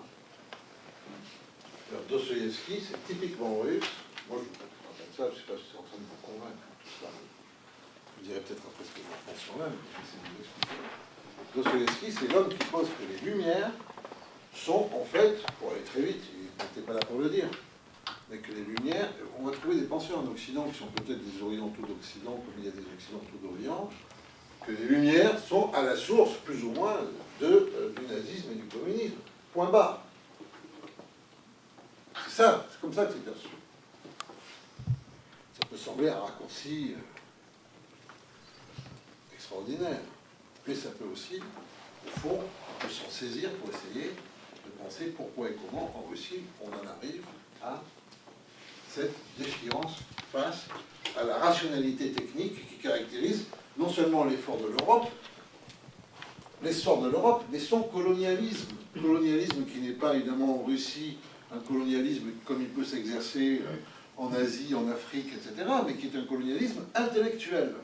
Alors Dostoïevski, c'est typiquement russe. Moi, je vous rappelle ça, je ne sais pas si c'est en train de vous convaincre. Je vous dirai peut-être après ce que je pense sur l'âme, mais j'essaie de vous expliquer. Dostoïevski, c'est l'homme qui pense que les Lumières sont, en fait, pour aller très vite, il n'était pas là pour le dire, mais que les Lumières, on va trouver des penseurs en Occident qui sont peut-être des orientaux d'Occident, comme il y a des occidentaux d'Orient, que les Lumières sont à la source, plus ou moins, du nazisme et du communisme. Point barre. C'est ça, c'est comme ça que c'est perçu. Ça peut sembler un raccourci extraordinaire, mais ça peut aussi, au fond, on peut s'en saisir pour essayer de penser pourquoi et comment, en Russie, on en arrive à cette défiance face à la rationalité technique qui caractérise non seulement l'effort de l'Europe, l'essor de l'Europe, mais son colonialisme. Colonialisme qui n'est pas évidemment en Russie, un colonialisme comme il peut s'exercer en Asie, en Afrique, etc., mais qui est un colonialisme intellectuel.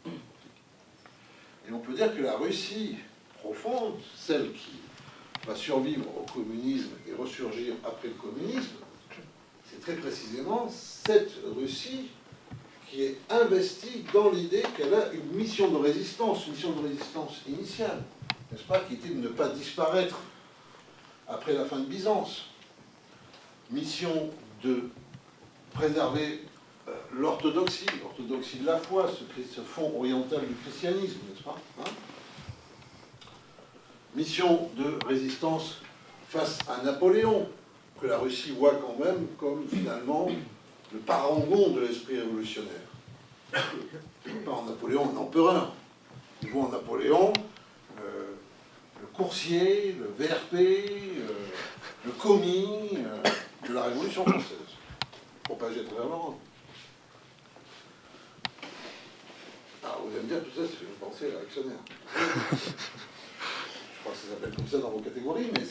Et on peut dire que la Russie profonde, celle qui va survivre au communisme et ressurgir après le communisme, c'est très précisément cette Russie qui est investie dans l'idée qu'elle a une mission de résistance initiale, n'est-ce pas, qui était de ne pas disparaître après la fin de Byzance. Mission de préserver l'orthodoxie de la foi, ce fond oriental du christianisme, n'est-ce pas, hein? Mission de résistance face à Napoléon, que la Russie voit quand même comme finalement le parangon de l'esprit révolutionnaire. Pas en Napoléon un empereur, ils voient en Napoléon le coursier, le VRP, le commis de la Révolution française, propagé à travers l'Europe. Alors vous allez me dire, tout ça, c'est une pensée réactionnaire. Je crois que ça s'appelle comme ça dans vos catégories, mais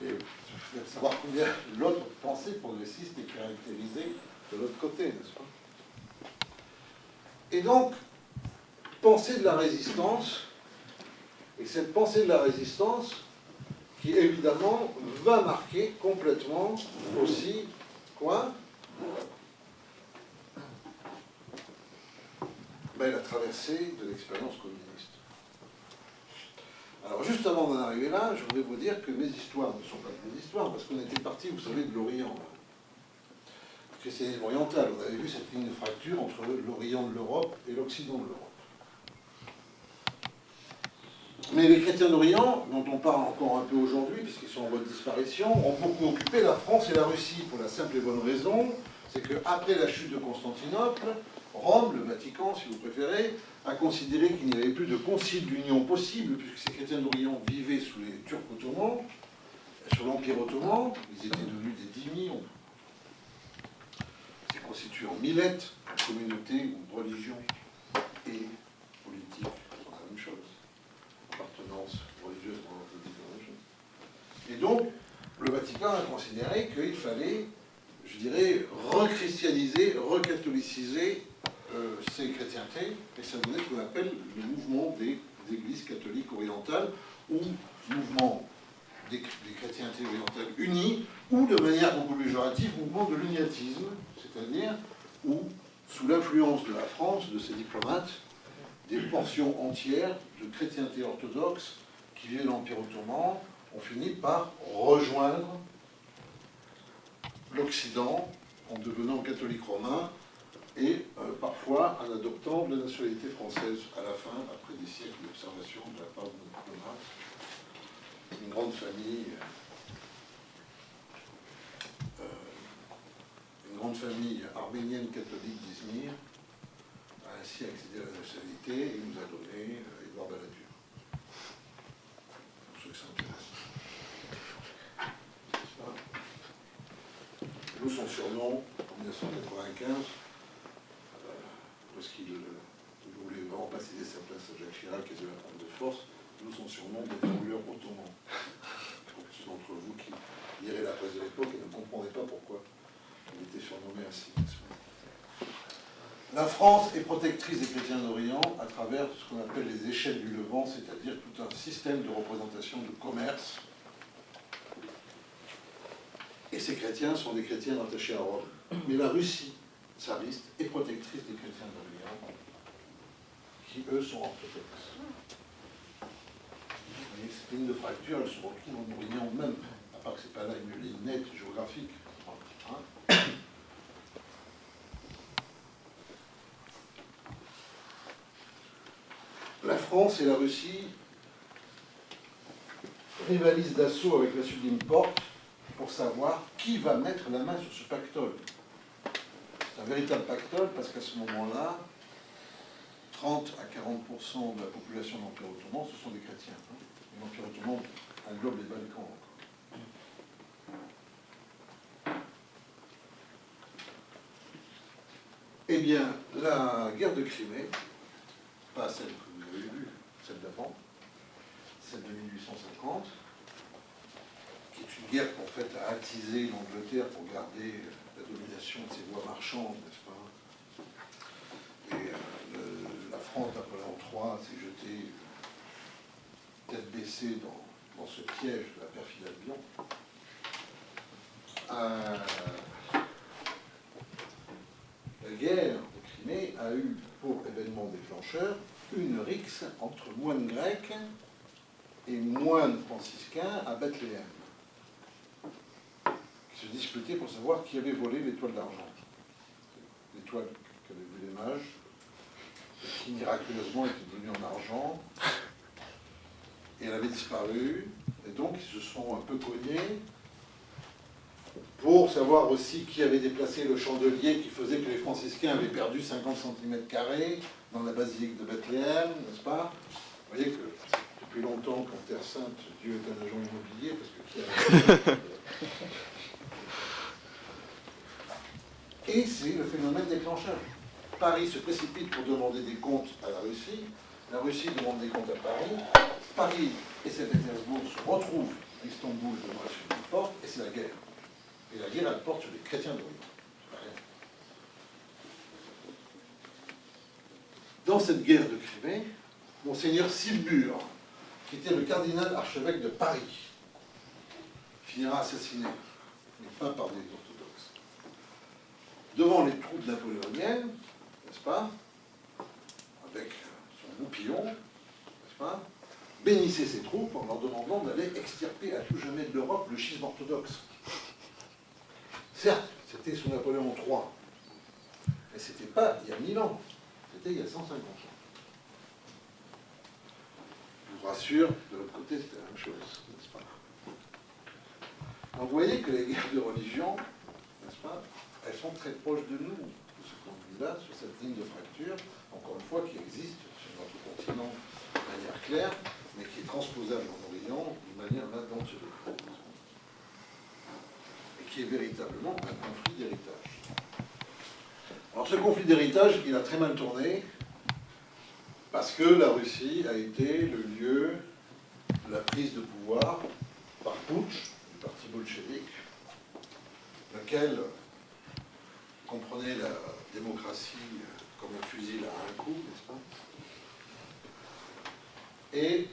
il faut savoir combien l'autre pensée progressiste est caractérisée de l'autre côté, n'est-ce pas? Et donc, pensée de la résistance, et cette pensée de la résistance qui, évidemment, va marquer complètement aussi, quoi? Ben, la traversée de l'expérience communiste. Alors, juste avant d'en arriver là, je voudrais vous dire que mes histoires ne sont pas mes histoires, parce qu'on était parti, vous savez, de l'Orient. Le christianisme oriental, on avait vu cette ligne de fracture entre l'Orient de l'Europe et l'Occident de l'Europe. Mais les chrétiens d'Orient, dont on parle encore un peu aujourd'hui, puisqu'ils sont en voie de disparition, ont beaucoup occupé la France et la Russie, pour la simple et bonne raison, c'est qu'après la chute de Constantinople, Rome, le Vatican, si vous préférez, a considéré qu'il n'y avait plus de concile d'union possible, puisque ces chrétiens d'Orient vivaient sous les Turcs ottomans, sur l'Empire ottoman, ils étaient devenus des 10 millions. C'est constitué en millettes, en communautés ou religions et politiques, sont la même chose. Appartenance religieuse dans la chose. Et donc, le Vatican a considéré qu'il fallait, je dirais, rechristianiser, recatholiciser ces chrétientés, et ça donnait ce qu'on appelle le mouvement des églises catholiques orientales, ou mouvement des chrétientés orientales unies, ou de manière beaucoup plus péjorative, mouvement de l'uniatisme, c'est-à-dire où, sous l'influence de la France, de ses diplomates, des portions entières de chrétienté orthodoxe qui vivaient l'Empire ottoman ont fini par rejoindre l'Occident en devenant catholiques romains et parfois en adoptant la nationalité française à la fin, après des siècles d'observation de la part de nos diplomates. Une grande famille arménienne catholique d'Izmir a ainsi accédé à la nationalité et nous a donné Édouard Balladur. Pour ceux qui s'intéressent. Nous, son surnom, en 1995, parce qu'il voulait vraiment pas céder sa place à Jacques Chirac et de la prendre de force, nous, son surnom d'étranglement ottoman. Pour ceux d'entre vous qui liraient la presse de l'époque et ne comprenaient pas pourquoi il était surnommé ainsi. La France est protectrice des chrétiens d'Orient à travers ce qu'on appelle les échelles du Levant, c'est-à-dire tout un système de représentation de commerce. Et ces chrétiens sont des chrétiens attachés à Rome. Mais la Russie tsariste est protectrice des chrétiens d'Orient, qui eux sont orthodoxes. Et cette ligne de fracture, elle se retrouve en Orient même, à part que ce n'est pas là une ligne nette géographique. Hein. La France et la Russie rivalisent d'assaut avec la Sublime Porte pour savoir qui va mettre la main sur ce pactole. C'est un véritable pactole parce qu'à ce moment-là, 30 à 40% de la population de l'Empire ottoman, ce sont des chrétiens. Hein. L'Empire ottoman englobe les Balkans encore. Eh bien, la guerre de Crimée, pas celle que vous avez vue, d'avant, celle de 1850, qui est une guerre qu'en fait a attisé l'Angleterre pour garder la domination de ses voies marchandes, n'est-ce pas? Et la France d'Napoléon III s'est jetée tête baissée dans ce piège de la perfide Albion. La guerre de Crimée a eu pour événement déclencheur une rixe entre moines grecs et moines franciscains à Bethléem, qui se disputaient pour savoir qui avait volé l'étoile d'argent. L'étoile qu'avaient vu les mages, et qui miraculeusement était devenue en argent, et elle avait disparu, et donc ils se sont un peu cognés pour savoir aussi qui avait déplacé le chandelier qui faisait que les franciscains avaient perdu 50 cm² dans la basilique de Bethléem, n'est-ce pas? Vous voyez que depuis longtemps qu'en Terre Sainte, Dieu est un agent immobilier, parce que qui a... Et c'est le phénomène déclencheur. Paris se précipite pour demander des comptes à la Russie demande des comptes à Paris, Paris et Saint-Pétersbourg se retrouvent à Istanbul devant la Suisse du porte, et c'est la guerre. Et la guerre, elle porte sur les chrétiens d'Orient. C'est pas rien. Dans cette guerre de Crimée, Monseigneur Silbur, qui était le cardinal archevêque de Paris, finira assassiné, mais pas par des orthodoxes. Devant les troupes napoléoniennes, n'est-ce pas, avec son goupillon, n'est-ce pas, bénissait ses troupes en leur demandant d'aller extirper à tout jamais de l'Europe le schisme orthodoxe. Certes, c'était sous Napoléon III, mais ce n'était pas il y a 1000 ans, c'était il y a 150 ans. Je vous rassure, de l'autre côté, c'était la même chose, n'est-ce pas? Donc vous voyez que les guerres de religion, n'est-ce pas, elles sont très proches de nous, de ce point de vue-là, sur cette ligne de fracture, encore une fois, qui existe sur notre continent de manière claire, mais qui est transposable en Orient d'une manière là-dedans se découpe. Et qui est véritablement un conflit d'héritage. Alors ce conflit d'héritage, il a très mal tourné, parce que la Russie a été le lieu de la prise de pouvoir par putsch du parti bolchevique, lequel comprenait la démocratie comme un fusil à un coup, n'est-ce pas? Et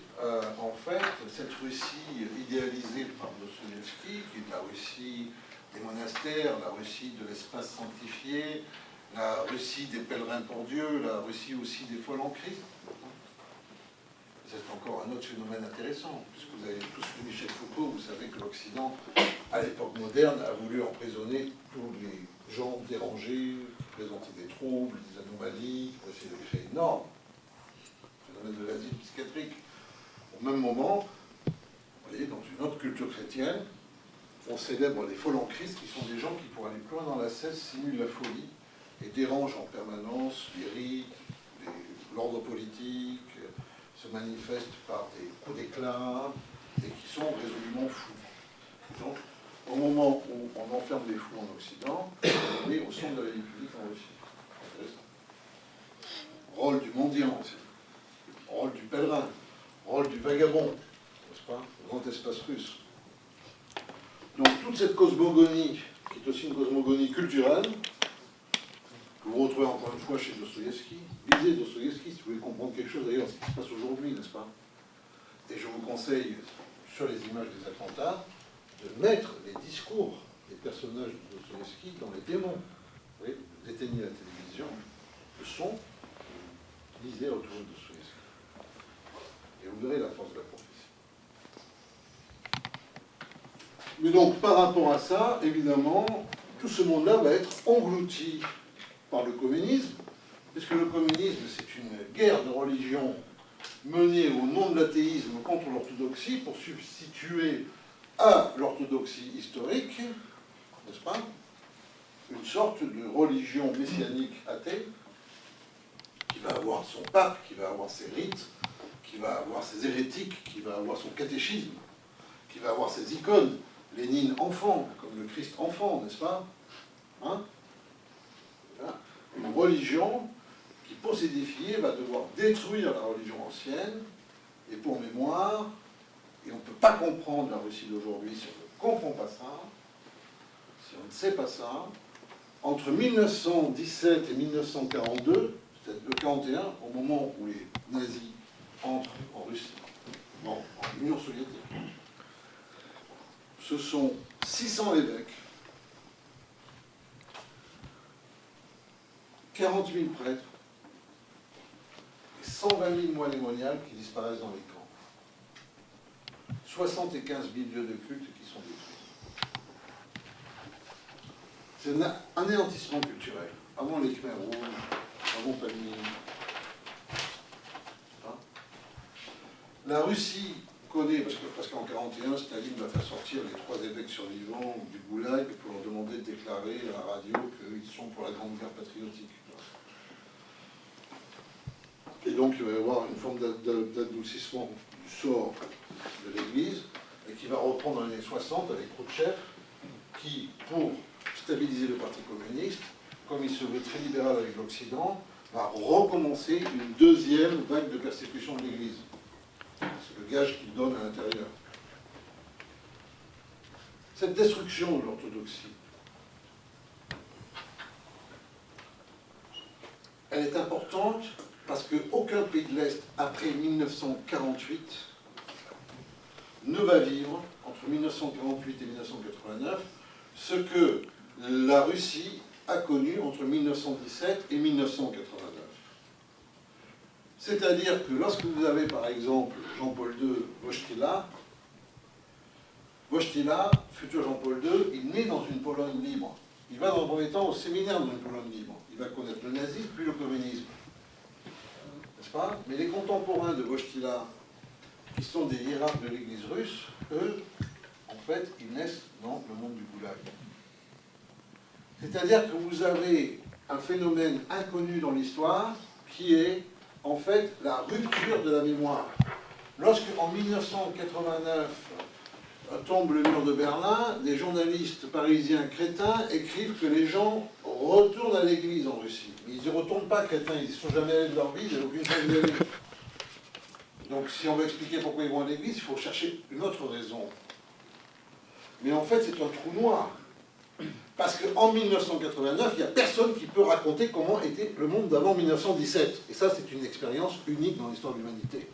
en fait, cette Russie idéalisée par Dostoïevski, qui est la Russie des monastères, la Russie de l'espace sanctifié, la Russie des pèlerins pour Dieu, la Russie aussi des folles en Christ. C'est encore un autre phénomène intéressant, puisque vous avez tous lu Michel Foucault, vous savez que l'Occident, à l'époque moderne, a voulu emprisonner tous les gens dérangés, qui présentaient des troubles, des anomalies, pour essayer de créer une norme. Le phénomène de l'asile psychiatrique. Au même moment, vous voyez, dans une autre culture chrétienne, on célèbre les folles en Christ, qui sont des gens qui, pour aller plus loin dans la cesse, simulent la folie et dérangent en permanence les rites, l'ordre politique, se manifestent par des coups d'éclat et qui sont résolument fous. Donc, au moment où on enferme les fous en Occident, on est au centre de la vie publique en Russie. Rôle du mendiant aussi, rôle du pèlerin, rôle du vagabond, n'est-ce pas, le grand espace russe. Donc toute cette cosmogonie, qui est aussi une cosmogonie culturelle, que vous retrouvez encore une fois chez Dostoïevski. Lisez Dostoïevski si vous voulez comprendre quelque chose d'ailleurs, ce qui se passe aujourd'hui, n'est-ce pas? Et je vous conseille, sur les images des attentats, de mettre les discours des personnages de Dostoïevski dans les démons. Vous voyez, vous éteignez la télévision, le son, vous lisez autour de Dostoïevski. Et vous verrez la force de la prophétie. Mais donc, par rapport à ça, évidemment, tout ce monde-là va être englouti par le communisme, puisque le communisme, c'est une guerre de religion menée au nom de l'athéisme contre l'orthodoxie pour substituer à l'orthodoxie historique, n'est-ce pas, une sorte de religion messianique athée qui va avoir son pape, qui va avoir ses rites, qui va avoir ses hérétiques, qui va avoir son catéchisme, qui va avoir ses icônes, Lénine enfant, comme le Christ enfant, n'est-ce pas, hein? Une religion qui, pour s'édifier, va devoir détruire la religion ancienne Et pour mémoire, et on ne peut pas comprendre la Russie d'aujourd'hui si on ne comprend pas ça, si on ne sait pas ça, entre 1917 et 1942, c'est-à-dire le 41, au moment où les nazis entrent en Russie, non, en Union soviétique, ce sont 600 évêques, 40 000 prêtres et 120 000 moines et moniales qui disparaissent dans les camps. 75 000 lieux de culte qui sont détruits. C'est un anéantissement culturel. Avant les Khmers rouges, avant Palmyre. Hein? La Russie connaît, parce qu'en 1941, Staline va faire sortir les 3 évêques survivants du Goulag pour leur demander de déclarer à la radio qu'ils sont pour la Grande Guerre patriotique. Et donc il va y avoir une forme d'adoucissement du sort de l'Église, et qui va reprendre dans les années 60 avec Khrouchtchev, qui, pour stabiliser le Parti communiste, comme il se veut très libéral avec l'Occident, va recommencer une deuxième vague de persécution de l'Église. C'est le gage qu'il donne à l'intérieur. Cette destruction de l'orthodoxie, elle est importante parce qu'aucun pays de l'Est, après 1948, ne va vivre, entre 1948 et 1989, ce que la Russie a connu entre 1917 et 1989. C'est-à-dire que lorsque vous avez, par exemple, Jean-Paul II, Wojtyla, futur Jean-Paul II, il naît dans une Pologne libre. Il va dans le premier temps au séminaire dans une Pologne libre. Il va connaître le nazisme, puis le communisme. N'est-ce pas? Mais les contemporains de Wojtyla, qui sont des hiérarques de l'Église russe, eux, en fait, ils naissent dans le monde du Goulag. C'est-à-dire que vous avez un phénomène inconnu dans l'histoire qui est, en fait, la rupture de la mémoire. Lorsque, en 1989, tombe le mur de Berlin, des journalistes parisiens crétins écrivent que les gens retournent à l'église en Russie. Mais ils ne retournent pas crétins, ils ne sont jamais allés de leur vie, ils n'ont aucune chance d'y aller. Donc si on veut expliquer pourquoi ils vont à l'église, il faut chercher une autre raison. Mais en fait, c'est un trou noir. Parce qu'en 1989, il n'y a personne qui peut raconter comment était le monde d'avant 1917. Et ça, c'est une expérience unique dans l'histoire de l'humanité.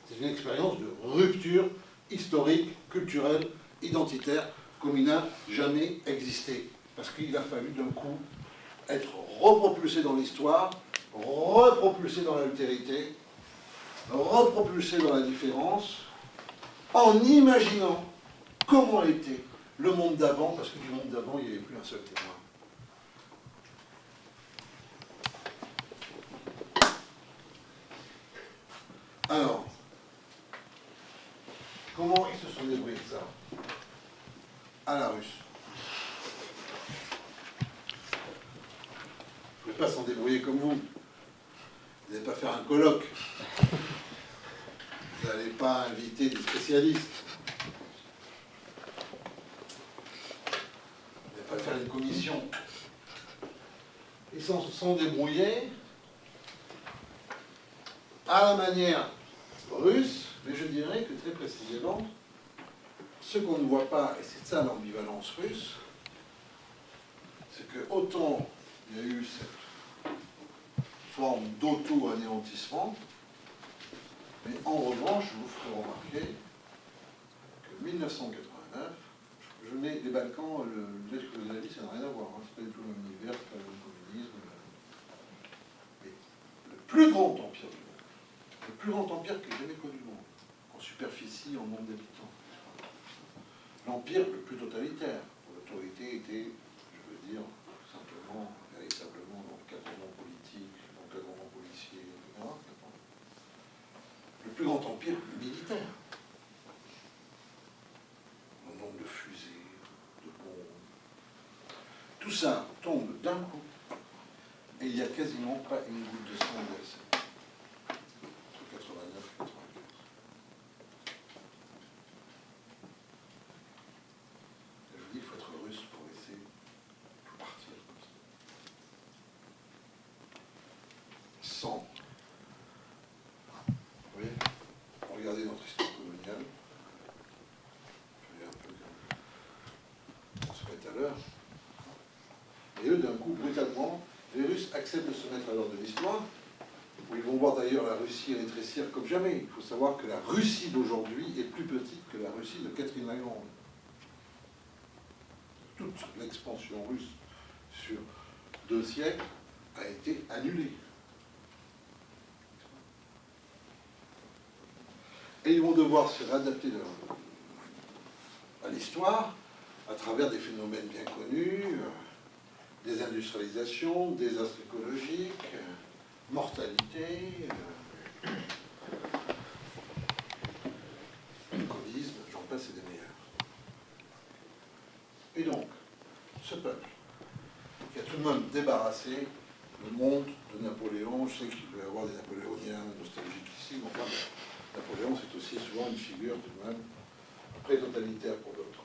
C'est une expérience de rupture historique, culturelle, identitaire, comme il n'a jamais existé. Parce qu'il a fallu d'un coup être repropulsé dans l'histoire, repropulsé dans l'altérité, repropulsé dans la différence, en imaginant comment était le monde d'avant, parce que du monde d'avant, il n'y avait plus un seul témoin. Alors, comment ils se sont débrouillés de ça? À la russe. Vous ne pouvez pas s'en débrouiller comme vous. Vous n'allez pas faire un colloque. Vous n'allez pas inviter des spécialistes. Vous n'allez pas faire une commission. Ils se sont débrouillés à la manière russe, mais je dirais que très précisément, ce qu'on ne voit pas, et c'est ça l'ambivalence russe, c'est que autant il y a eu cette forme d'auto-anéantissement, mais en revanche, je vous ferai remarquer que 1989, je mets les Balkans, l'Est que vous avez dit, ça n'a rien à voir, hein, c'est pas du tout le même univers, c'est pas le même communisme. Mais le plus grand empire du monde, le plus grand empire que j'ai jamais connu du monde, en superficie, en nombre d'habitants. L'empire le plus totalitaire. L'autorité était, je veux dire, simplement, véritablement, l'encadrement politique, l'encadrement policier, etc. Le plus grand empire militaire. Le nombre de fusées, de bombes. Tout ça tombe d'un coup, et il n'y a quasiment pas une goutte de sang versée. Entre 89 et 95. Il faut être russe pour laisser tout partir comme ça. Sans. Vous voyez? Regardez dans Et eux, d'un coup, brutalement, les Russes acceptent de se mettre à l'ordre de l'histoire, où ils vont voir d'ailleurs la Russie rétrécir comme jamais. Il faut savoir que la Russie d'aujourd'hui est plus petite que la Russie de Catherine la Grande. Toute l'expansion russe sur 2 siècles a été annulée. Et ils vont devoir se réadapter à l'histoire à travers des phénomènes bien connus, désindustrialisation, désastre écologique, mortalité, alcoolisme, j'en passe et des meilleurs. Et donc, ce peuple, qui a tout de même débarrassé le monde de Napoléon, je sais qu'il peut y avoir des napoléoniens nostalgiques ici, mais enfin, Napoléon, c'est aussi souvent une figure tout de même pré-totalitaire pour d'autres.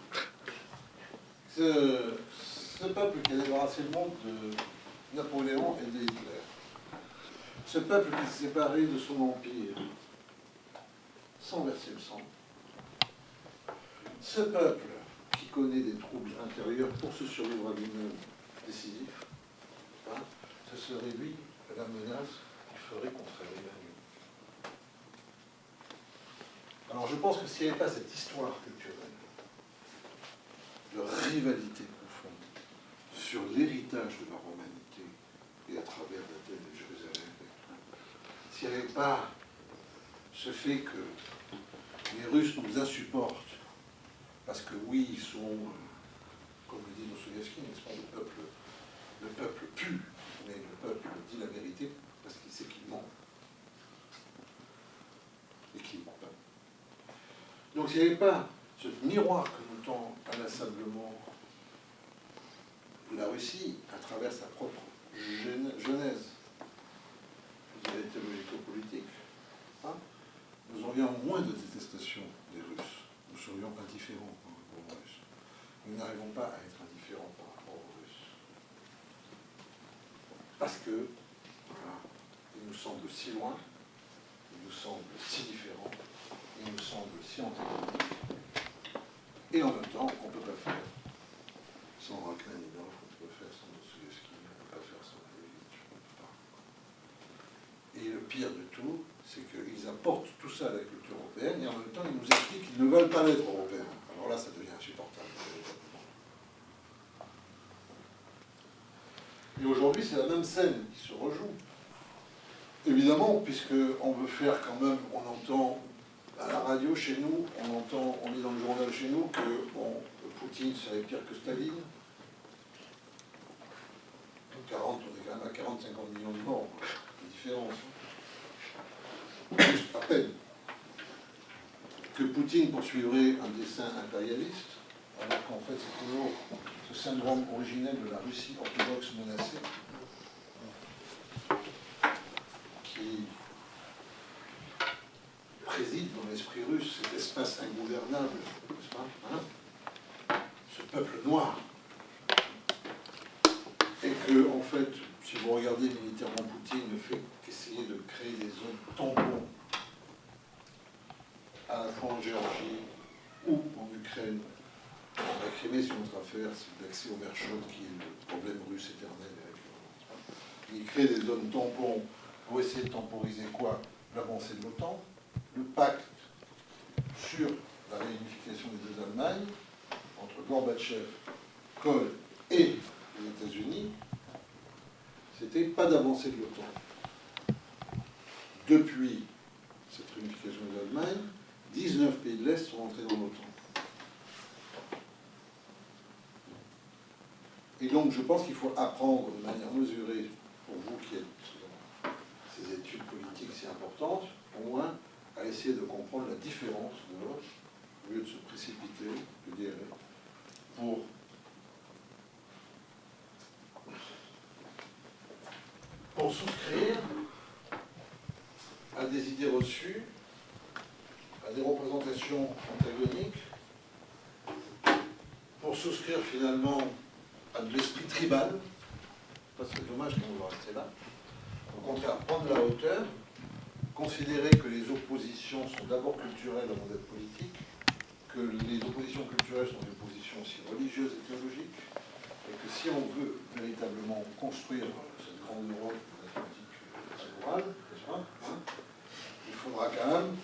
Ce peuple qui a débarrassé le monde de Napoléon et de Hitler, ce peuple qui s'est séparé de son empire sans verser le sang, ce peuple qui connaît des troubles intérieurs pour se survivre à lui-même décisifs, hein, ce serait lui la menace qui ferait qu'on serait réveillé. Alors je pense que s'il n'y avait pas cette histoire culturelle de rivalité profonde sur l'héritage de la romanité et à travers l'Athènes et Jérusalem, s'il n'y avait pas ce fait que les Russes nous insupportent, parce que oui, ils sont, comme le dit Dostoïevski, ils sont le peuple pue, mais le peuple dit la vérité parce qu'il sait qu'il ment. Et qu'il ne ment pas. Donc s'il n'y avait pas ce miroir que nous tend inlassablement la Russie à travers sa propre genèse, je dirais théologico-politique, hein, nous aurions moins de détestation des Russes. Nous serions indifférents par rapport aux Russes. Nous n'arrivons pas à être indifférents par rapport aux Russes. Parce que, voilà, ils nous semblent si loin, ils nous semblent si différents, ils nous semblent si antinomiques, et en même temps, on ne peut pas faire sans Rachmaninov, on ne peut pas faire sans Dostoïevski, on ne peut pas faire sans Malevich, on ne peut pas. Et le pire de tout, c'est qu'ils apportent tout ça à la culture européenne, et en même temps, ils nous expliquent qu'ils ne veulent pas être européens. Alors là, ça devient insupportable. Et aujourd'hui, c'est la même scène qui se rejoue. Évidemment, puisqu'on veut faire quand même, on entend à la radio chez nous, on lit dans le journal chez nous que bon, Poutine serait pire que Staline. 40, on est quand même à 40-50 millions de morts, de différence. Juste à peine. Que Poutine poursuivrait un dessein impérialiste, alors qu'en fait c'est toujours ce syndrome originel de la Russie orthodoxe menacée, qui préside dans l'esprit russe cet espace ingouvernable, n'est-ce pas, hein, ce peuple noir. Et que, en fait, si vous regardez militairement Poutine, ne fait qu'essayer de créer des zones tampons à la fois en Géorgie ou en Ukraine. La Crimée, c'est une autre affaire, c'est l'accès aux mers chaudes qui est le problème russe éternel. Il crée des zones tampons pour essayer de temporiser quoi? L'avancée de l'OTAN, le pacte sur la réunification des deux Allemagnes, entre Gorbatchev, Kohl et les États-Unis, c'était pas d'avancée de l'OTAN. Depuis cette réunification des Allemagnes, 19 pays de l'Est sont entrés dans l'OTAN. Et donc, je pense qu'il faut apprendre de manière mesurée, pour vous qui êtes dans ces études politiques si importantes, au moins à essayer de comprendre la différence de l'autre, au lieu de se précipiter, je dirais, pour souscrire à des idées reçues, à des représentations antagoniques, pour souscrire finalement à de l'esprit tribal, parce que c'est dommage qu'on va rester là, au contraire, prendre la hauteur, considérer que les oppositions sont d'abord culturelles avant d'être politiques, que les oppositions culturelles sont des oppositions aussi religieuses et théologiques, et que si on veut véritablement construire cette grande Europe atlantique laborale, n'est-ce pas, hein, il faudra quand même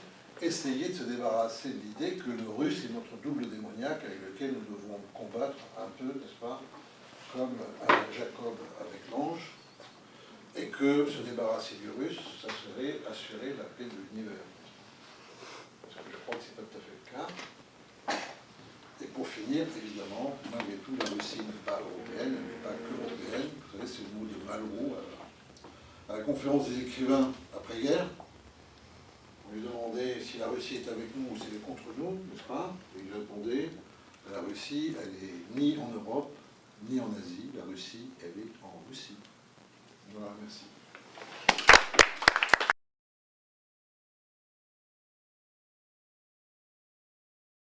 essayer de se débarrasser de l'idée que le russe est notre double démoniaque avec lequel nous devons combattre un peu, n'est-ce pas, comme Jacob avec l'ange, et que se débarrasser du russe, ça serait assurer la paix de l'univers. Parce que je crois que ce n'est pas tout à fait le cas. Et pour finir, évidemment, malgré tout, la Russie n'est pas européenne, elle n'est pas que européenne. Vous savez, c'est le mot de Malraux à la conférence des écrivains après-guerre. On lui demandait si la Russie est avec nous ou si elle est contre nous, n'est-ce pas? Et il répondait, la Russie, elle n'est ni en Europe, ni en Asie. La Russie, elle est en Russie. Voilà, merci.